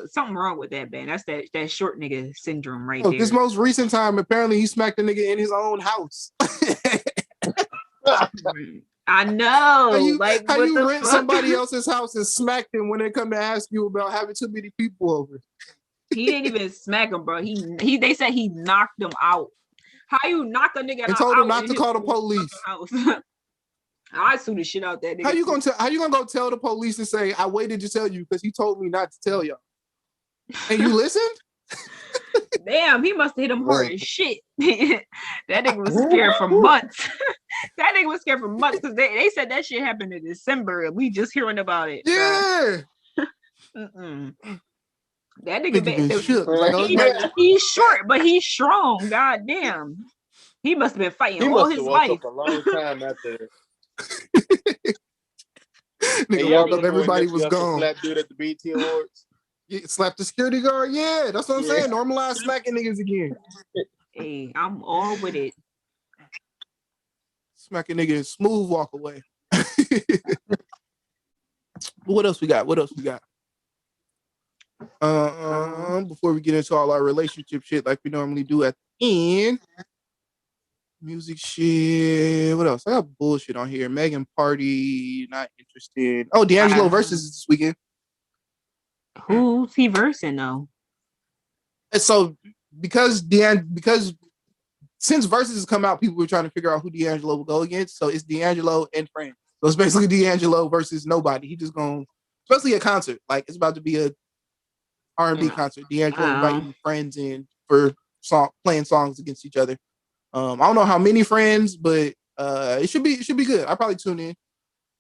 something wrong with that, man. That's that short nigga syndrome right there. This most recent time, apparently he smacked a nigga in his own house. I know. How you rent somebody else's house and smack them when they come to ask you about having too many people over? He didn't even smack him, bro. They said he knocked them out. How you knock a nigga out? They told him not to call the police. I sue the shit out that nigga. How you gonna go tell the police and say I waited to tell you because he told me not to tell y'all? And you listened? Damn, he must have hit him hard as shit. That nigga was scared for months. That nigga was scared for months because they said that shit happened in December and we just hearing about it. Yeah. That nigga, he's short, but he's strong. God damn. He must have been fighting all his life. Up a long time after. Nigga walked up, everybody was gone. Slap dude at the BT Awards. Yeah, slap the security guard. Yeah, that's what I'm saying. Normalize smacking niggas again. Hey, I'm all with it. Smacking niggas, smooth walk away. What else we got? Before we get into all our relationship shit like we normally do at the end. Music shit. What else? I got bullshit on here. Megan party, not interested. Oh, D'Angelo versus this weekend. Who's he versing though? And so because since verses has come out, people were trying to figure out who D'Angelo will go against. So it's D'Angelo and friends. So it's basically D'Angelo versus nobody. He just going, especially a concert. Like it's about to be a R&B concert. D'Angelo inviting friends in for playing songs against each other. I don't know how many friends, but it should be good. I'll probably tune in.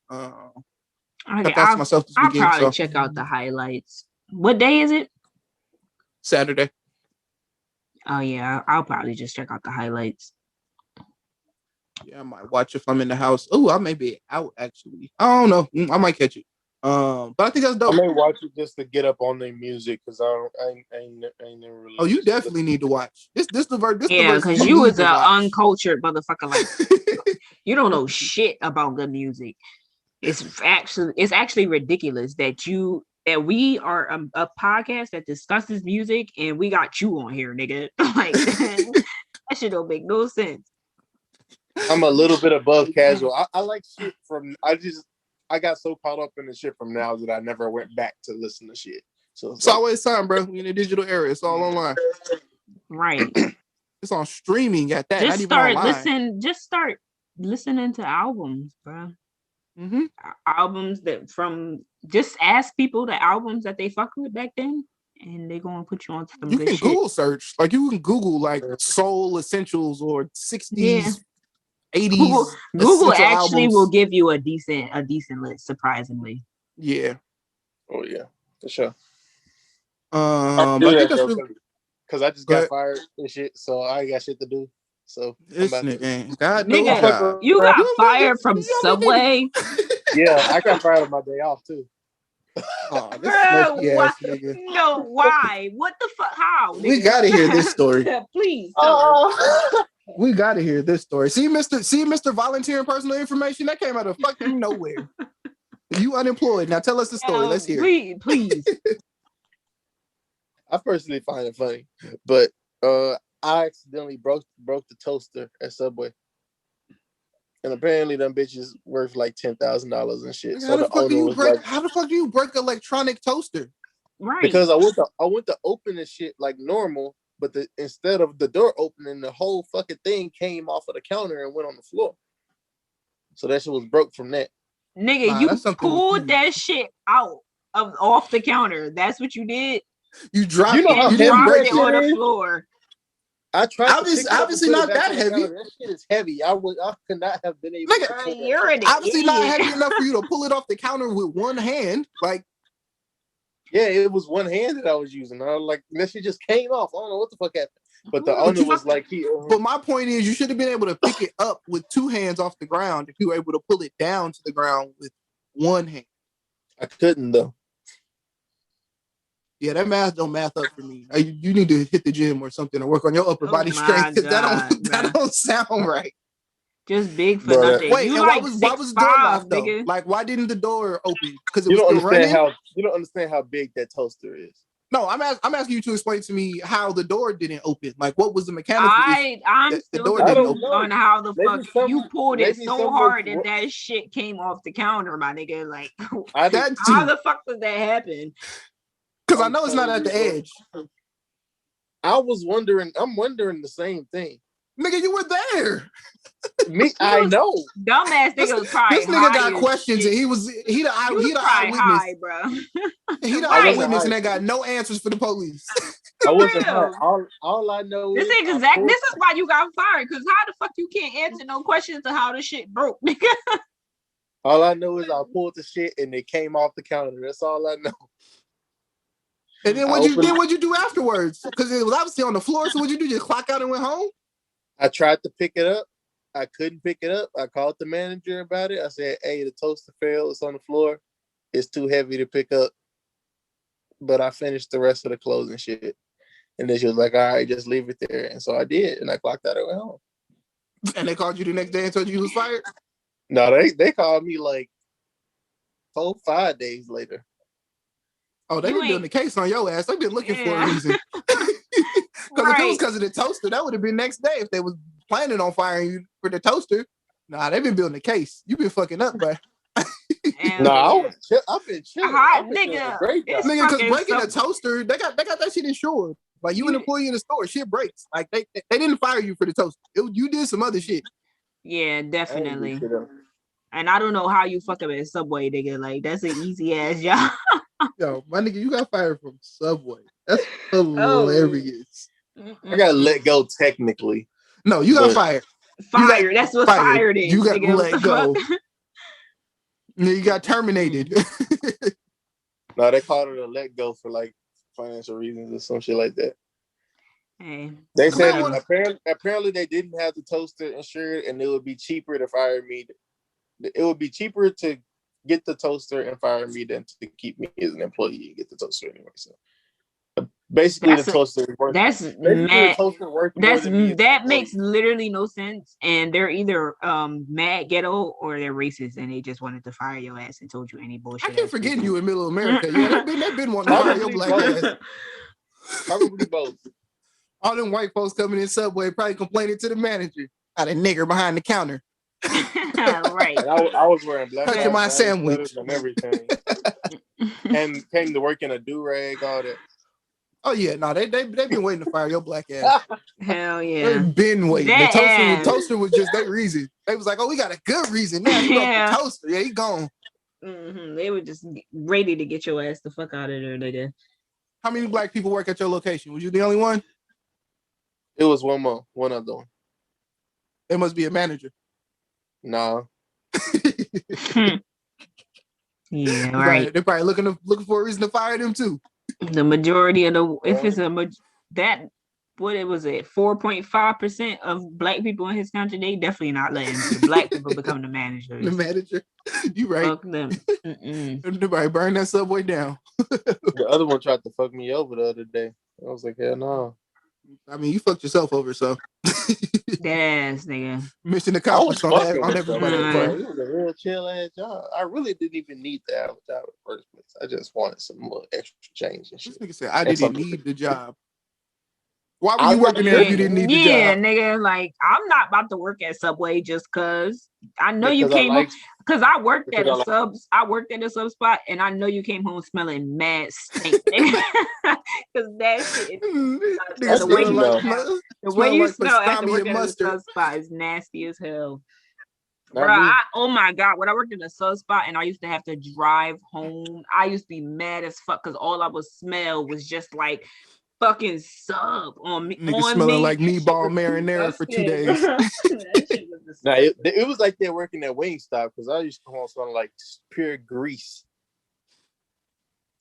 I'll probably check out the highlights. What day is it? Saturday. Oh yeah, I'll probably just check out the highlights. Yeah, I might watch if I'm in the house. Oh, I may be out actually. I don't know. I might catch it. But I think that's dope. I may watch it just to get up on their music because I ain't never really. Oh, you definitely need to watch this. Yeah, because you was an uncultured motherfucker. Like you don't know shit about good music. It's actually ridiculous that we are a podcast that discusses music and we got you on here, nigga. Like that shit don't make no sense. I'm a little bit above casual. I like shit from. I got so caught up in the shit from now that I never went back to listen to shit. So it's always time, bro. We in the digital era. It's all online. Right. It's on streaming at that. Just start listening to albums, bro. Mm-hmm. Albums just ask people the albums that they fucked with back then, and they're gonna put you on some good shit. Google search, like you can Google like soul essentials or 60s, 80s. Google actually will give you a decent list, surprisingly. Yeah. Oh yeah, for sure. I think that's really because I just got fired and shit, so I ain't got shit to do. So God nigga, you got fired from Subway. Yeah, I got fired on my day off too. Oh, bro, no, why? What the fuck? How? We gotta hear this story. Please. We gotta hear this story. See, Mr. Volunteering personal information that came out of fucking nowhere. You unemployed. Now tell us the story. Let's hear it. Please. I personally find it funny, but I accidentally broke the toaster at Subway, and apparently them bitches worth like $10,000 and shit. How the fuck do you break electronic toaster? Right. Because I went to open this shit like normal, but instead of the door opening, the whole fucking thing came off of the counter and went on the floor. So that shit was broke from that. Nigga, you pulled that shit out off the counter. That's what you did. You dropped it on the floor. I tried. Obviously not that heavy. That shit is heavy. I could not have been able. To you're obviously not heavy enough for you to pull it off the counter with one hand. Like, yeah, it was one hand that I was using. I was like, that shit just came off. I don't know what the fuck happened. But the owner was like, But my point is, you should have been able to pick it up with two hands off the ground if you were able to pull it down to the ground with one hand. I couldn't though. Yeah, that math don't math up for me. You need to hit the gym or something or work on your upper body strength. That don't sound right. Just big for nothing. Wait, and why was the door locked though? Nigga? Like, why didn't the door open? Because you don't understand how big that toaster is. No, I'm asking you to explain to me how the door didn't open. Like, what was the mechanical? I'm still on how the fuck you pulled it so hard and that shit came off the counter, my nigga. Like, how the fuck does that happen? Because I know it's not at the edge. I'm wondering the same thing. Nigga, you were there. I know. Dumbass nigga was probably this nigga got questions and he the eyewitness, bro. He the eyewitness and they got no answers for the police. I wasn't high. All I know this is why you got fired, because how the fuck you can't answer no questions to how the shit broke, nigga. All I know is I pulled the shit and it came off the counter. That's all I know. And then what'd you do afterwards? Because it was obviously on the floor. So what'd you do? Just clock out and went home? I tried to pick it up. I couldn't pick it up. I called the manager about it. I said, "Hey, the toaster fell. It's on the floor. It's too heavy to pick up." But I finished the rest of the closing shit. And then she was like, "All right, just leave it there." And so I did. And I clocked out and went home. And they called you the next day and told you was fired? No, they called me like 4-5 days later. Oh, they've been doing the case on your ass. They've been looking for a reason. Because if it was because of the toaster, that would have been next day if they was planning on firing you for the toaster. Nah, they've been building a case. You been fucking up, bro. No, I've been chilling. Nigga, because breaking a toaster, they got that shit insured. Like, you an employee in the store, shit breaks. Like, they didn't fire you for the toaster. You did some other shit. Yeah, definitely. And I don't know how you fuck up at Subway, nigga. Like, that's an easy ass job. Yo, my nigga, you got fired from Subway. That's hilarious. I got let go technically. No, you got fired. Fired. That's what fired is. You got let go. You got terminated. No, they called it a let go for like financial reasons or some shit like that. Hey. They said apparently they didn't have the toaster insured, and it would be cheaper to fire me. It would be cheaper to get the toaster and fire me than to keep me as an employee and get the toaster anyway. So basically, the toaster works. That's mad. That makes literally no sense. And they're either mad ghetto or they're racist, and they just wanted to fire your ass and told you any bullshit. I keep forgetting you in Middle America. Yeah, they've been wanting to fire your black ass. Probably both. All them white folks coming in Subway probably complaining to the manager. Got a nigger behind the counter. Right. I was wearing black. Touching my sandwich and everything, and came to work in a do-rag, all that. Oh yeah, no, they've been waiting to fire your black ass. Hell yeah, they've been waiting. The toaster was just their reason. They was like, "Oh, we got a good reason now." The toaster, yeah, he gone. Mm-hmm. They were just ready to get your ass the fuck out of there, nigga. How many black people work at your location? Was you the only one? It was one other one. It must be a manager. No. Yeah, right. They're probably looking for a reason to fire them too. The majority of if it's what it was at 4.5% of black people in his country, they definitely not letting the black people become the managers. The manager, you right? Fuck them. Everybody burn that Subway down. The other one tried to fuck me over the other day. I was like, hell no. I mean, you fucked yourself over, so. Yes, nigga. Mission accomplished on everybody. It was a real chill ass job. I really didn't even need to have a job in the first place. I just wanted some more extra change and shit. This nigga said I didn't need the job. Why were you working there if you didn't need the job? Yeah, nigga, like, I'm not about to work at Subway just cause. I know you came home because I worked at a sub spot, and I know you came home smelling mad stink. Because that shit, the way you smell after working at a sub spot is nasty as hell. Bro, oh my God, when I worked in a sub spot and I used to have to drive home, I used to be mad as fuck because all I would smell was just like fucking sub on me. Nigga On smelling me. like meatball marinara for 2 days. That shit was disgusting. Nah, it was like they're working at Wingstop because I used to come home smelling like pure grease.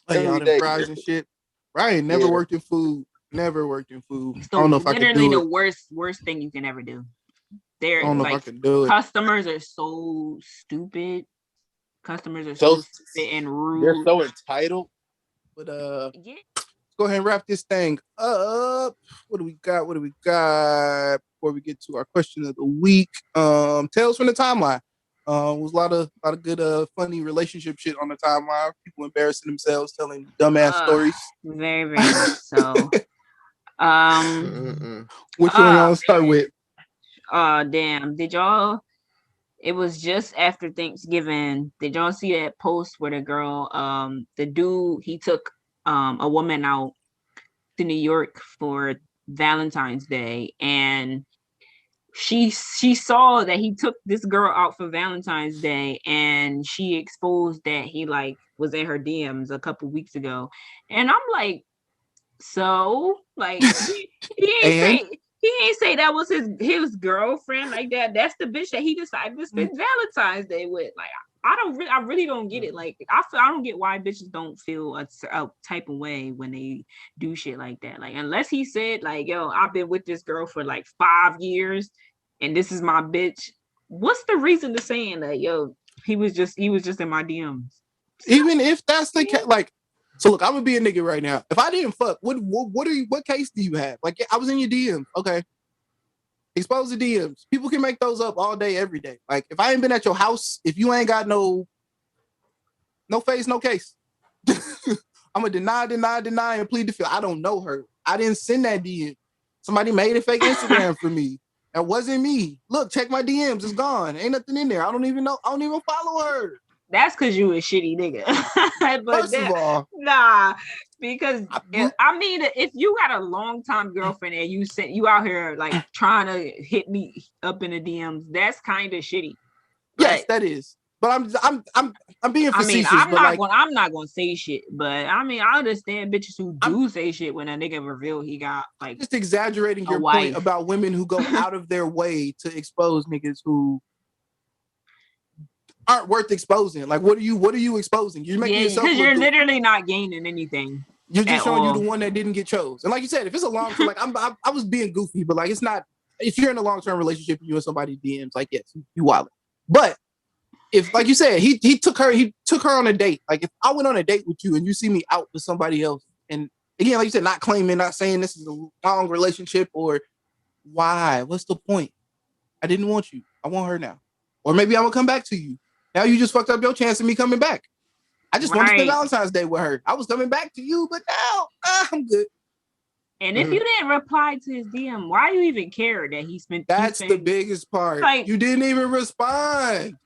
Like all Every them day. fries and shit. Right, never Yeah. worked in food. Never worked in food. It's I don't know if I could literally do the it. worst thing you can ever do. I They're don't know if I like could do it. customers are so stupid. Customers are so stupid and rude. They're so entitled. But Yeah. let's go ahead and wrap this thing up. What do we got? Before we get to our question of the week? Tales from the timeline. Was a lot of good funny relationship shit on the timeline. People embarrassing themselves, telling dumbass stories. Very, very much so. Which one y'all start with? Damn. Did y'all? It was just after Thanksgiving. Did y'all see that post where the girl, the dude, he took a woman out to New York for Valentine's Day, and she saw that he took this girl out for Valentine's Day, and she exposed that he like was in her DMs a couple weeks ago, and I'm like, so like he ain't say that was his girlfriend like that. That's the bitch that he decided to spend Valentine's Day with. Like I really don't get it. Like I don't get why bitches don't feel a type of way when they do shit like that. Like unless he said like, yo, I've been with this girl for like 5 years and this is my bitch. What's the reason to saying that, yo, he was just in my DMs? Even if that's the case, like, so look, I'm gonna be a nigga right now. If I didn't fuck, what case do you have? Like, I was in your DMs, okay. Expose the DMs. People can make those up all day, every day. Like, if I ain't been at your house, if you ain't got no face, no case. I'm gonna deny, and plead the field. I don't know her. I didn't send that DM. Somebody made a fake Instagram for me. That wasn't me. Look, check my DMs. It's gone. Ain't nothing in there. I don't even follow her. That's because you a shitty nigga. But First of all, nah, because if you got a long time girlfriend and you out here like trying to hit me up in the DMs, that's kind of shitty. Yes, that is. But I'm being facetious. I'm not gonna say shit, but I mean I understand bitches who do say shit when a nigga reveal he got like just exaggerating your point about women who go out of their way to expose niggas who aren't worth exposing. Like, what are you exposing? You're making yourself because you're literally not gaining anything. You're just showing you the one that didn't get chose. And like you said, if it's a long term, like I was being goofy, but like it's not. If you're in a long term relationship and you and somebody DMs, like yes, you wild. But if, like you said, he took her on a date. Like if I went on a date with you and you see me out with somebody else, and again, like you said, not claiming, not saying this is a long relationship or why? What's the point? I didn't want you. I want her now. Or maybe I'm gonna come back to you. Now you just fucked up your chance of me coming back. I just wanted to spend Valentine's Day with her. I was coming back to you, but now I'm good. And if you didn't reply to his DM, why you even care that he spent? That's the biggest part. Like, you didn't even respond.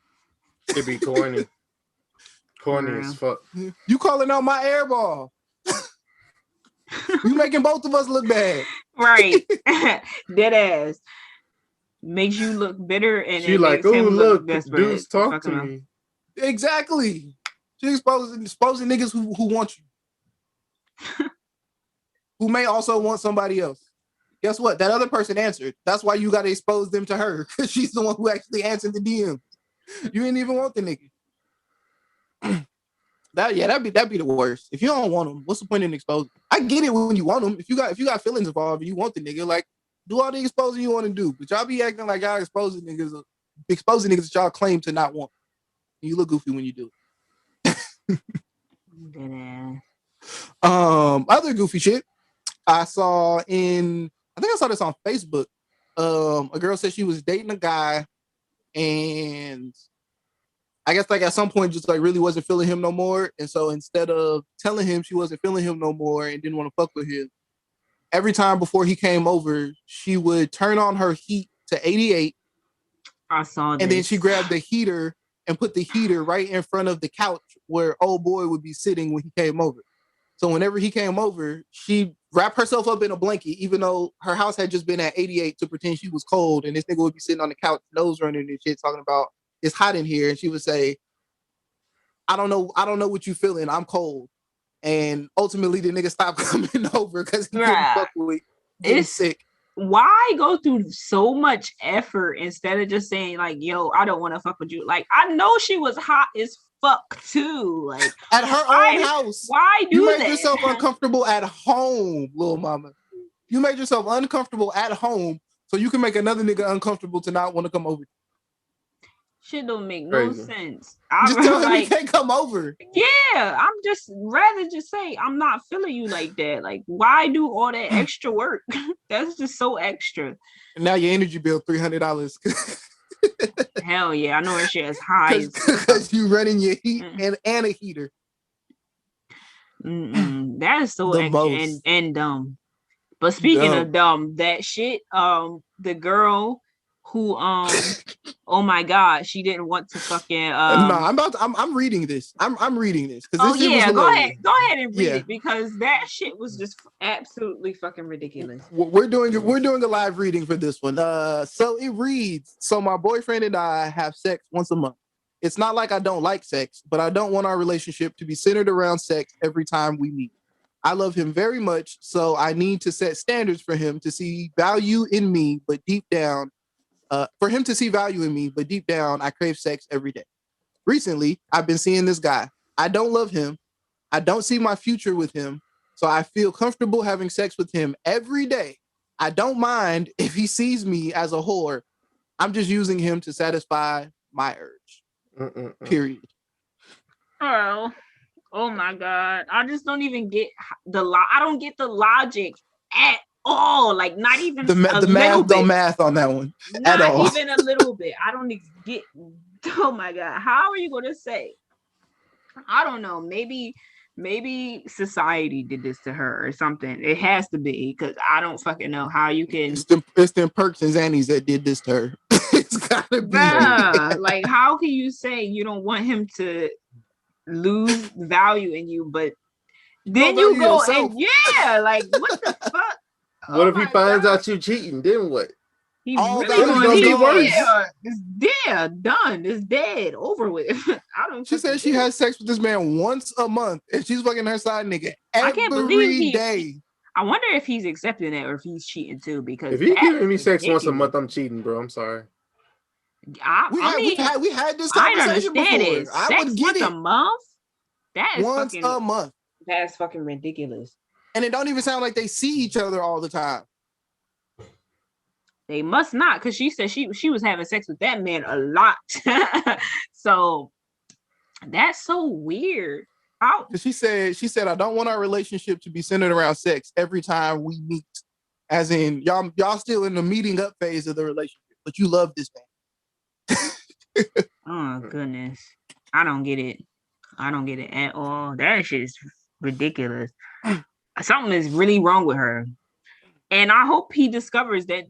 It'd be corny. Corny as fuck. You calling out my airball. You making both of us look bad. Right. Dead ass. Makes you look bitter and she like, oh look, dudes talk to me. Exactly. She exposing niggas who want you. Who may also want somebody else. Guess what? That other person answered. That's why you gotta expose them to her. Because she's the one who actually answered the DM. You didn't even want the nigga. That'd be the worst. If you don't want them, what's the point in exposing? I get it when you want them. If you got feelings involved and you want the nigga, like do all the exposing you want to do. But y'all be acting like y'all exposing niggas that y'all claim to not want. And you look goofy when you do it. Other goofy shit I saw I think I saw this on Facebook. A girl said she was dating a guy, and I guess like at some point just like really wasn't feeling him no more. And so instead of telling him she wasn't feeling him no more and didn't want to fuck with him, every time before he came over, she would turn on her heat to 88. I saw this. And then she grabbed the heater and put the heater right in front of the couch where old boy would be sitting when he came over. So whenever he came over, she wrapped herself up in a blanket, even though her house had just been at 88, to pretend she was cold. And this nigga would be sitting on the couch, nose running and shit, talking about it's hot in here. And she would say, I don't know what you feeling. I'm cold. and ultimately the nigga stopped coming over because he couldn't fuck with getting sick. Why go through so much effort instead of just saying like, yo, I don't want to fuck with you? Like, I know she was hot as fuck too. Like at her own house. Why do you made that? yourself uncomfortable at home, little mama. You made yourself uncomfortable at home so you can make another nigga uncomfortable to not want to come over. Shit don't make no sense. Just tell him he can't come over. Yeah, I'm just rather just say I'm not feeling you like that. Like, why do all that extra work? That's just so extra. And now your energy bill $300. Hell yeah, I know her shit is high because you running your heat and a heater. That is so extra and dumb. But speaking of dumb, that shit, the girl who oh my god, she didn't want to fucking no, I'm reading this. I'm reading this because go ahead and read it because that shit was just absolutely fucking ridiculous. We're doing a live reading for this one. So it reads, so my boyfriend and I have sex once a month. It's not like I don't like sex, but I don't want our relationship to be centered around sex every time we meet. I love him very much, so I need to set standards for him to see value in me, but deep down, I crave sex every day. Recently, I've been seeing this guy. I don't love him. I don't see my future with him, so I feel comfortable having sex with him every day. I don't mind if he sees me as a whore. I'm just using him to satisfy my urge. Period. Oh my god! I just don't even get I don't get the logic at all. Like not even the math. Don't math on that one at all. Not even a little bit. I don't get. Oh my god! How are you going to say? I don't know. Maybe society did this to her or something. It has to be because I don't fucking know how you can. It's them perks and Xannies that did this to her. It's gotta be. Like how can you say you don't want him to lose value in you, but then you go yourself. And like what the fuck? What if he finds out you cheating? Then what? He's really gonna be worse. It's done. It's dead. Over with. I don't. She said she has sex with this man once a month, and she's fucking her side nigga every day. I wonder if he's accepting it or if he's cheating too. Because if he's giving me sex once a month, I'm cheating, bro. I'm sorry. We had this conversation before. I would get it a month. That is once a month. That's fucking ridiculous. And it don't even sound like they see each other all the time. They must not, because she said she was having sex with that man a lot. So that's so weird. She said I don't want our relationship to be centered around sex every time we meet. As in y'all still in the meeting up phase of the relationship, but you love this man. Oh goodness. I don't get it at all. That shit is ridiculous. Something is really wrong with her. And I hope he discovers that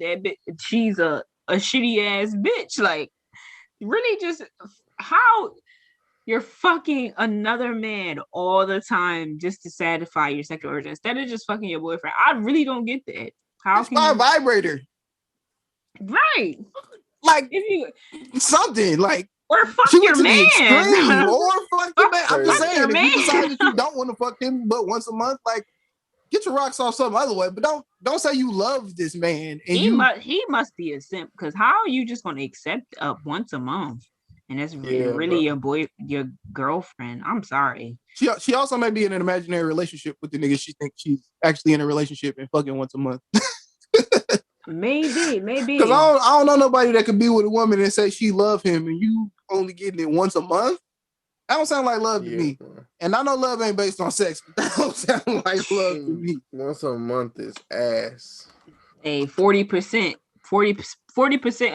she's a shitty ass bitch. Like, really just how you're fucking another man all the time just to satisfy your sexual urge instead of just fucking your boyfriend. I really don't get that. How it's my vibrator. Right. Like if you something like or fuck your man. Or fuck your man. I'm just saying, if you decide that you don't want to fuck him but once a month, like get your rocks off some other way. But don't say you love this man. And he must be a simp, because how are you just gonna accept once a month? And that's really your girlfriend. I'm sorry. She also may be in an imaginary relationship with the nigga. She thinks she's actually in a relationship and fucking once a month. Maybe. Because I don't know nobody that could be with a woman and say she love him and you only getting it once a month. That don't sound like love to me. And I know love ain't based on sex, but that don't sound like love to me. Once a month is ass. Hey, 40%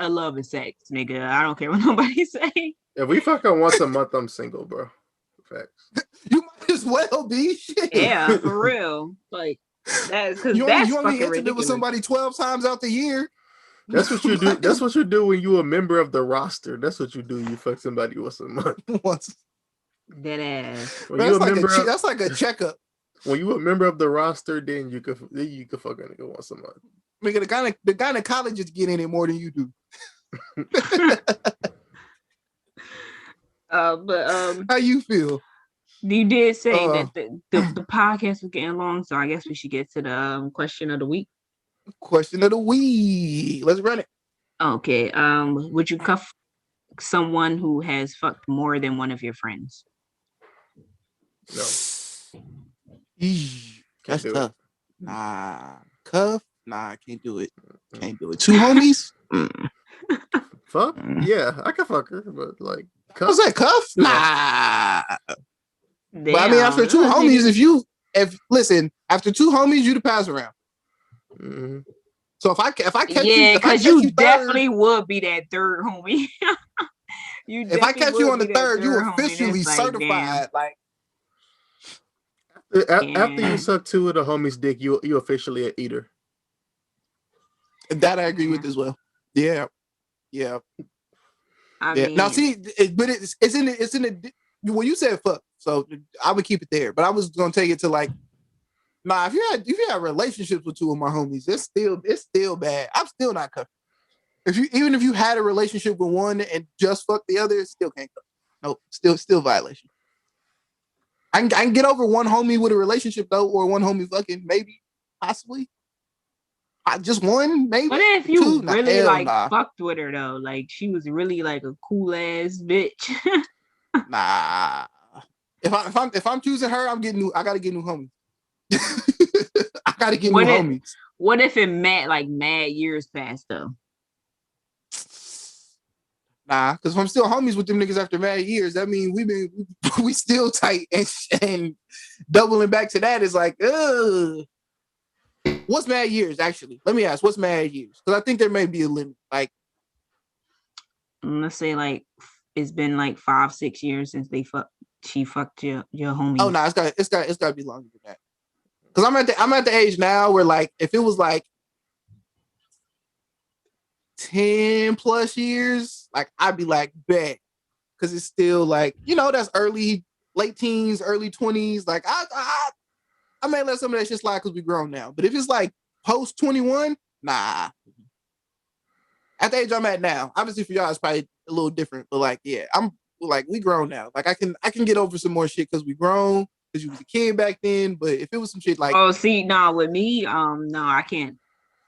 of love is sex, nigga. I don't care what nobody say. If we fucking once a month, I'm single, bro. Facts. You might as well be. Shit. Yeah, for real. Like that's because you only intimate with somebody 12 times out the year. That's what you do. That's what you do when you a member of the roster. That's what you do. You fuck somebody once a month. Once. Dead ass. That's like a checkup. When you a member of the roster, then you could fuck a nigga once a month. Nigga, the gynecologists get in it more than you do. But how you feel? You did say that the podcast was getting long, so I guess we should get to the question of the week. Question of the week. Let's run it. Okay. Would you cuff someone who has fucked more than one of your friends? No. That's tough. Nah. Cuff? Nah, I can't do it. Can't do it. Two homies? Fuck? Yeah, I can fuck her, but like cuff? What's that, cuff? Nah. Damn, But I mean, after two homies, listen, after two homies, you to pass around. Mm-hmm. So if I catch yeah, because you definitely would be that third homie. If I catch you on the third, you officially certified. Like after you suck two of the homies' dick, you officially an eater. That I agree with as well. Yeah. I mean, now see, but it's in the well, you said fuck, so I would keep it there. But I was gonna take it to like, nah, if you had relationships with two of my homies, it's still bad. I'm still not cuffing. Even if you had a relationship with one and just fuck the other, it still can't cuff. Nope, still violation. I can get over one homie with a relationship though, or one homie fucking maybe, possibly. Just one, maybe. What if you really fucked with her though? Like she was really like a cool ass bitch. Nah. If I'm choosing her, I gotta get new homies. I gotta get new homies. What if it mad years past though? Nah, because if I'm still homies with them niggas after mad years, that means we still tight and doubling back to that is like, ugh. What's mad years actually? Let me ask, what's mad years? Because I think there may be a limit. Like, let's say like it's been like 5-6 years since she fucked your homie. Oh no, it's got to be longer than that. Because I'm at the age now where like if it was like 10 plus years, like I'd be like bet. Because it's still like, that's late teens, early 20s. Like I may let some of that shit slide because we grown now. But if it's like post 21, nah. At the age I'm at now, obviously for y'all it's probably a little different. But like, yeah, I'm like we grown now. Like I can get over some more shit because we grown. Because you was a kid back then. But if it was some shit like, oh, see, no, with me, no, I can't.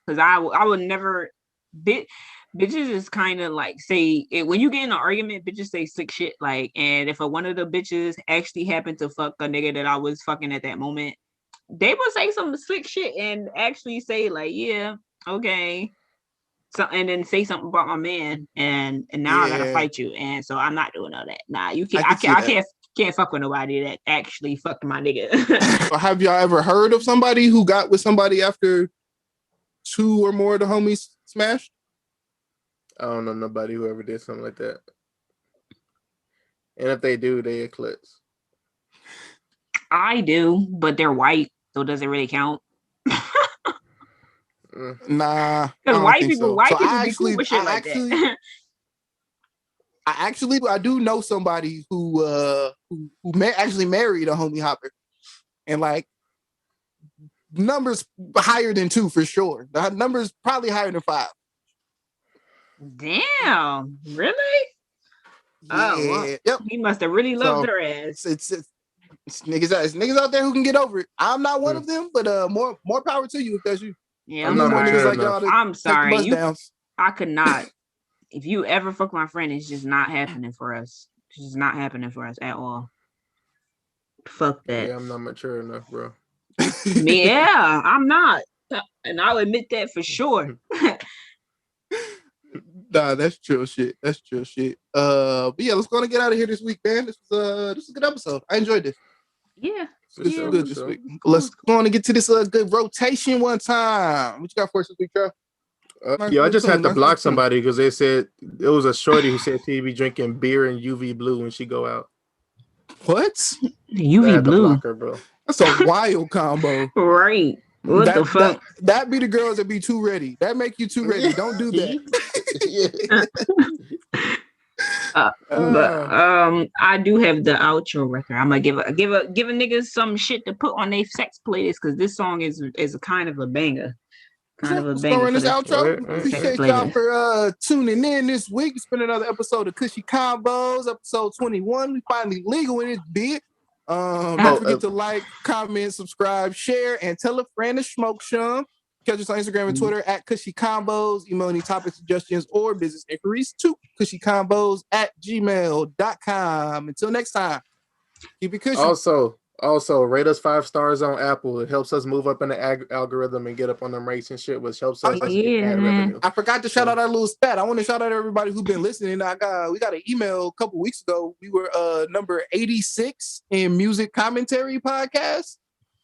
Because I would never. Bitches is kind of like say it, when you get in an argument, bitches say slick shit. Like, and if one of the bitches actually happened to fuck a nigga that I was fucking at that moment, they would say some slick shit and actually say like, yeah, okay, so, and then say something about my man, and now I gotta fight you, and so I'm not doing all that. Nah, you can't. I can't fuck with nobody that actually fucked my nigga. Have y'all ever heard of somebody who got with somebody after two or more of the homies smashed? I don't know nobody who ever did something like that. And if they do, they eclipse. I do, but they're white, so does it really count? Nah. Because white people be cool with shit like that. I do know somebody who actually married a homie hopper, and like numbers higher than 2 for sure. The numbers probably higher than 5. Damn, really? Yeah. Oh, well, yep. He must have really loved her ass. It's niggas out there who can get over it. I'm not one of them, but more power to you if that's you. Yeah, I'm sorry. I could not. If you ever fuck my friend, it's just not happening for us. It's just not happening for us at all. Fuck that. Yeah, I'm not mature enough, bro. Yeah, I'm not. And I'll admit that for sure. Nah, that's true shit. But yeah, let's go and get out of here this week, man. This was a good episode. I enjoyed this. Yeah. This is good this week. Let's go on and get to this good rotation one time. What you got for us this week, Trev? I just had to block somebody because they said it was a shorty who said she'd be drinking beer in UV blue when she go out. What? UV blue? Block her, bro. That's a wild combo. Right. What the fuck? That be the girls that be too ready. That make you too ready. Don't do that. But I do have the outro record. I'm gonna give a niggas some shit to put on their sex playlist because this song is a kind of a banger. This outro. Appreciate y'all for tuning in this week. It's been another episode of Kushy Konvos, episode 21. We finally legal in this bit. Don't forget to like, comment, subscribe, share, and tell a friend to smoke some. Catch us on Instagram and Twitter at Kushy Konvos. Email any topic suggestions or business inquiries to kushykonvos@gmail.com. Until next time, keep it cushy. Also, rate us 5 stars on Apple. It helps us move up in the algorithm and get up on them rates and shit, which helps us get ad revenue. I forgot to shout out our little stat. I want to shout out everybody who's been listening. We got an email a couple weeks ago. We were number 86 in music commentary podcast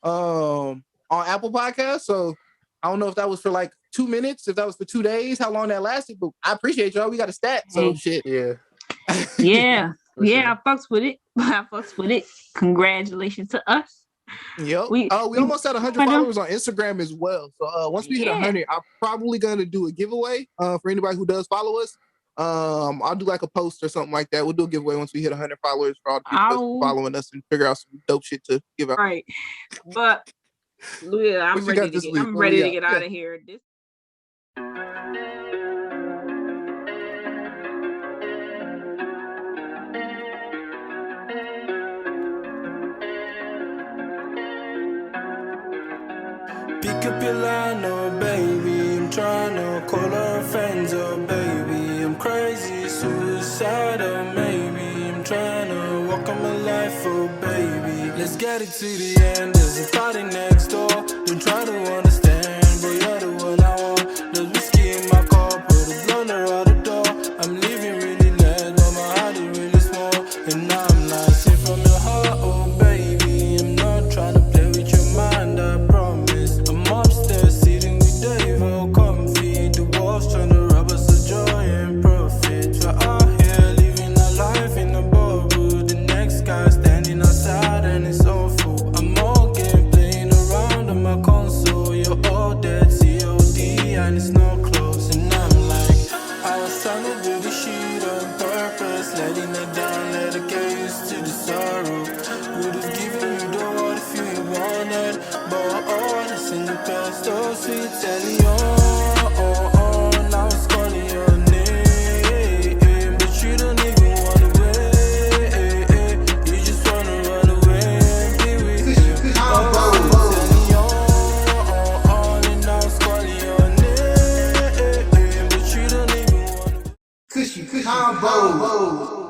on Apple Podcasts. So I don't know if that was for like 2 minutes, if that was for 2 days, how long that lasted, but I appreciate y'all. We got a stat. So shit. Yeah. Yeah. I fucks with it. Congratulations to us. Yep. We almost had 100 followers on Instagram as well. So once we hit 100, I'm probably gonna do a giveaway for anybody who does follow us. I'll do like a post or something like that. We'll do a giveaway once we hit 100 followers for all the people following us and figure out some dope shit to give out. Right. But yeah, I'm ready to get out of here. Pick up your line, oh baby. I'm trying to call her friends, oh baby. I'm crazy, suicidal, maybe. I'm trying to walk on my life, oh baby. Let's get it to the end. There's a party next door. Don't try to understand, but you're the one I want. There's whiskey in my car, put a blunder out the door. I'm living really late, but my heart is really small. And now I'm like, sip from your heart, oh baby. I'm not trying to play with your mind, I promise. I'm upstairs sitting with Dave, all comfy. The walls trying to rob us of joy and profit. We're out here living our life in a bubble. The next guy standing outside and it's awful. I'm all game playing around on my console. You're all dead, COD, and it's not close. And I'm like, I was trying to do this shit on purpose, letting it down, let it get used to the sorrow. Would have given you the world if you wanted, but all this in the past, oh sweet Lyon. Now it's calling your name, but you don't even wanna wait. You just wanna run away and be with him. Oh, and now it's calling your name, but you don't even wanna. Kushy Konvos.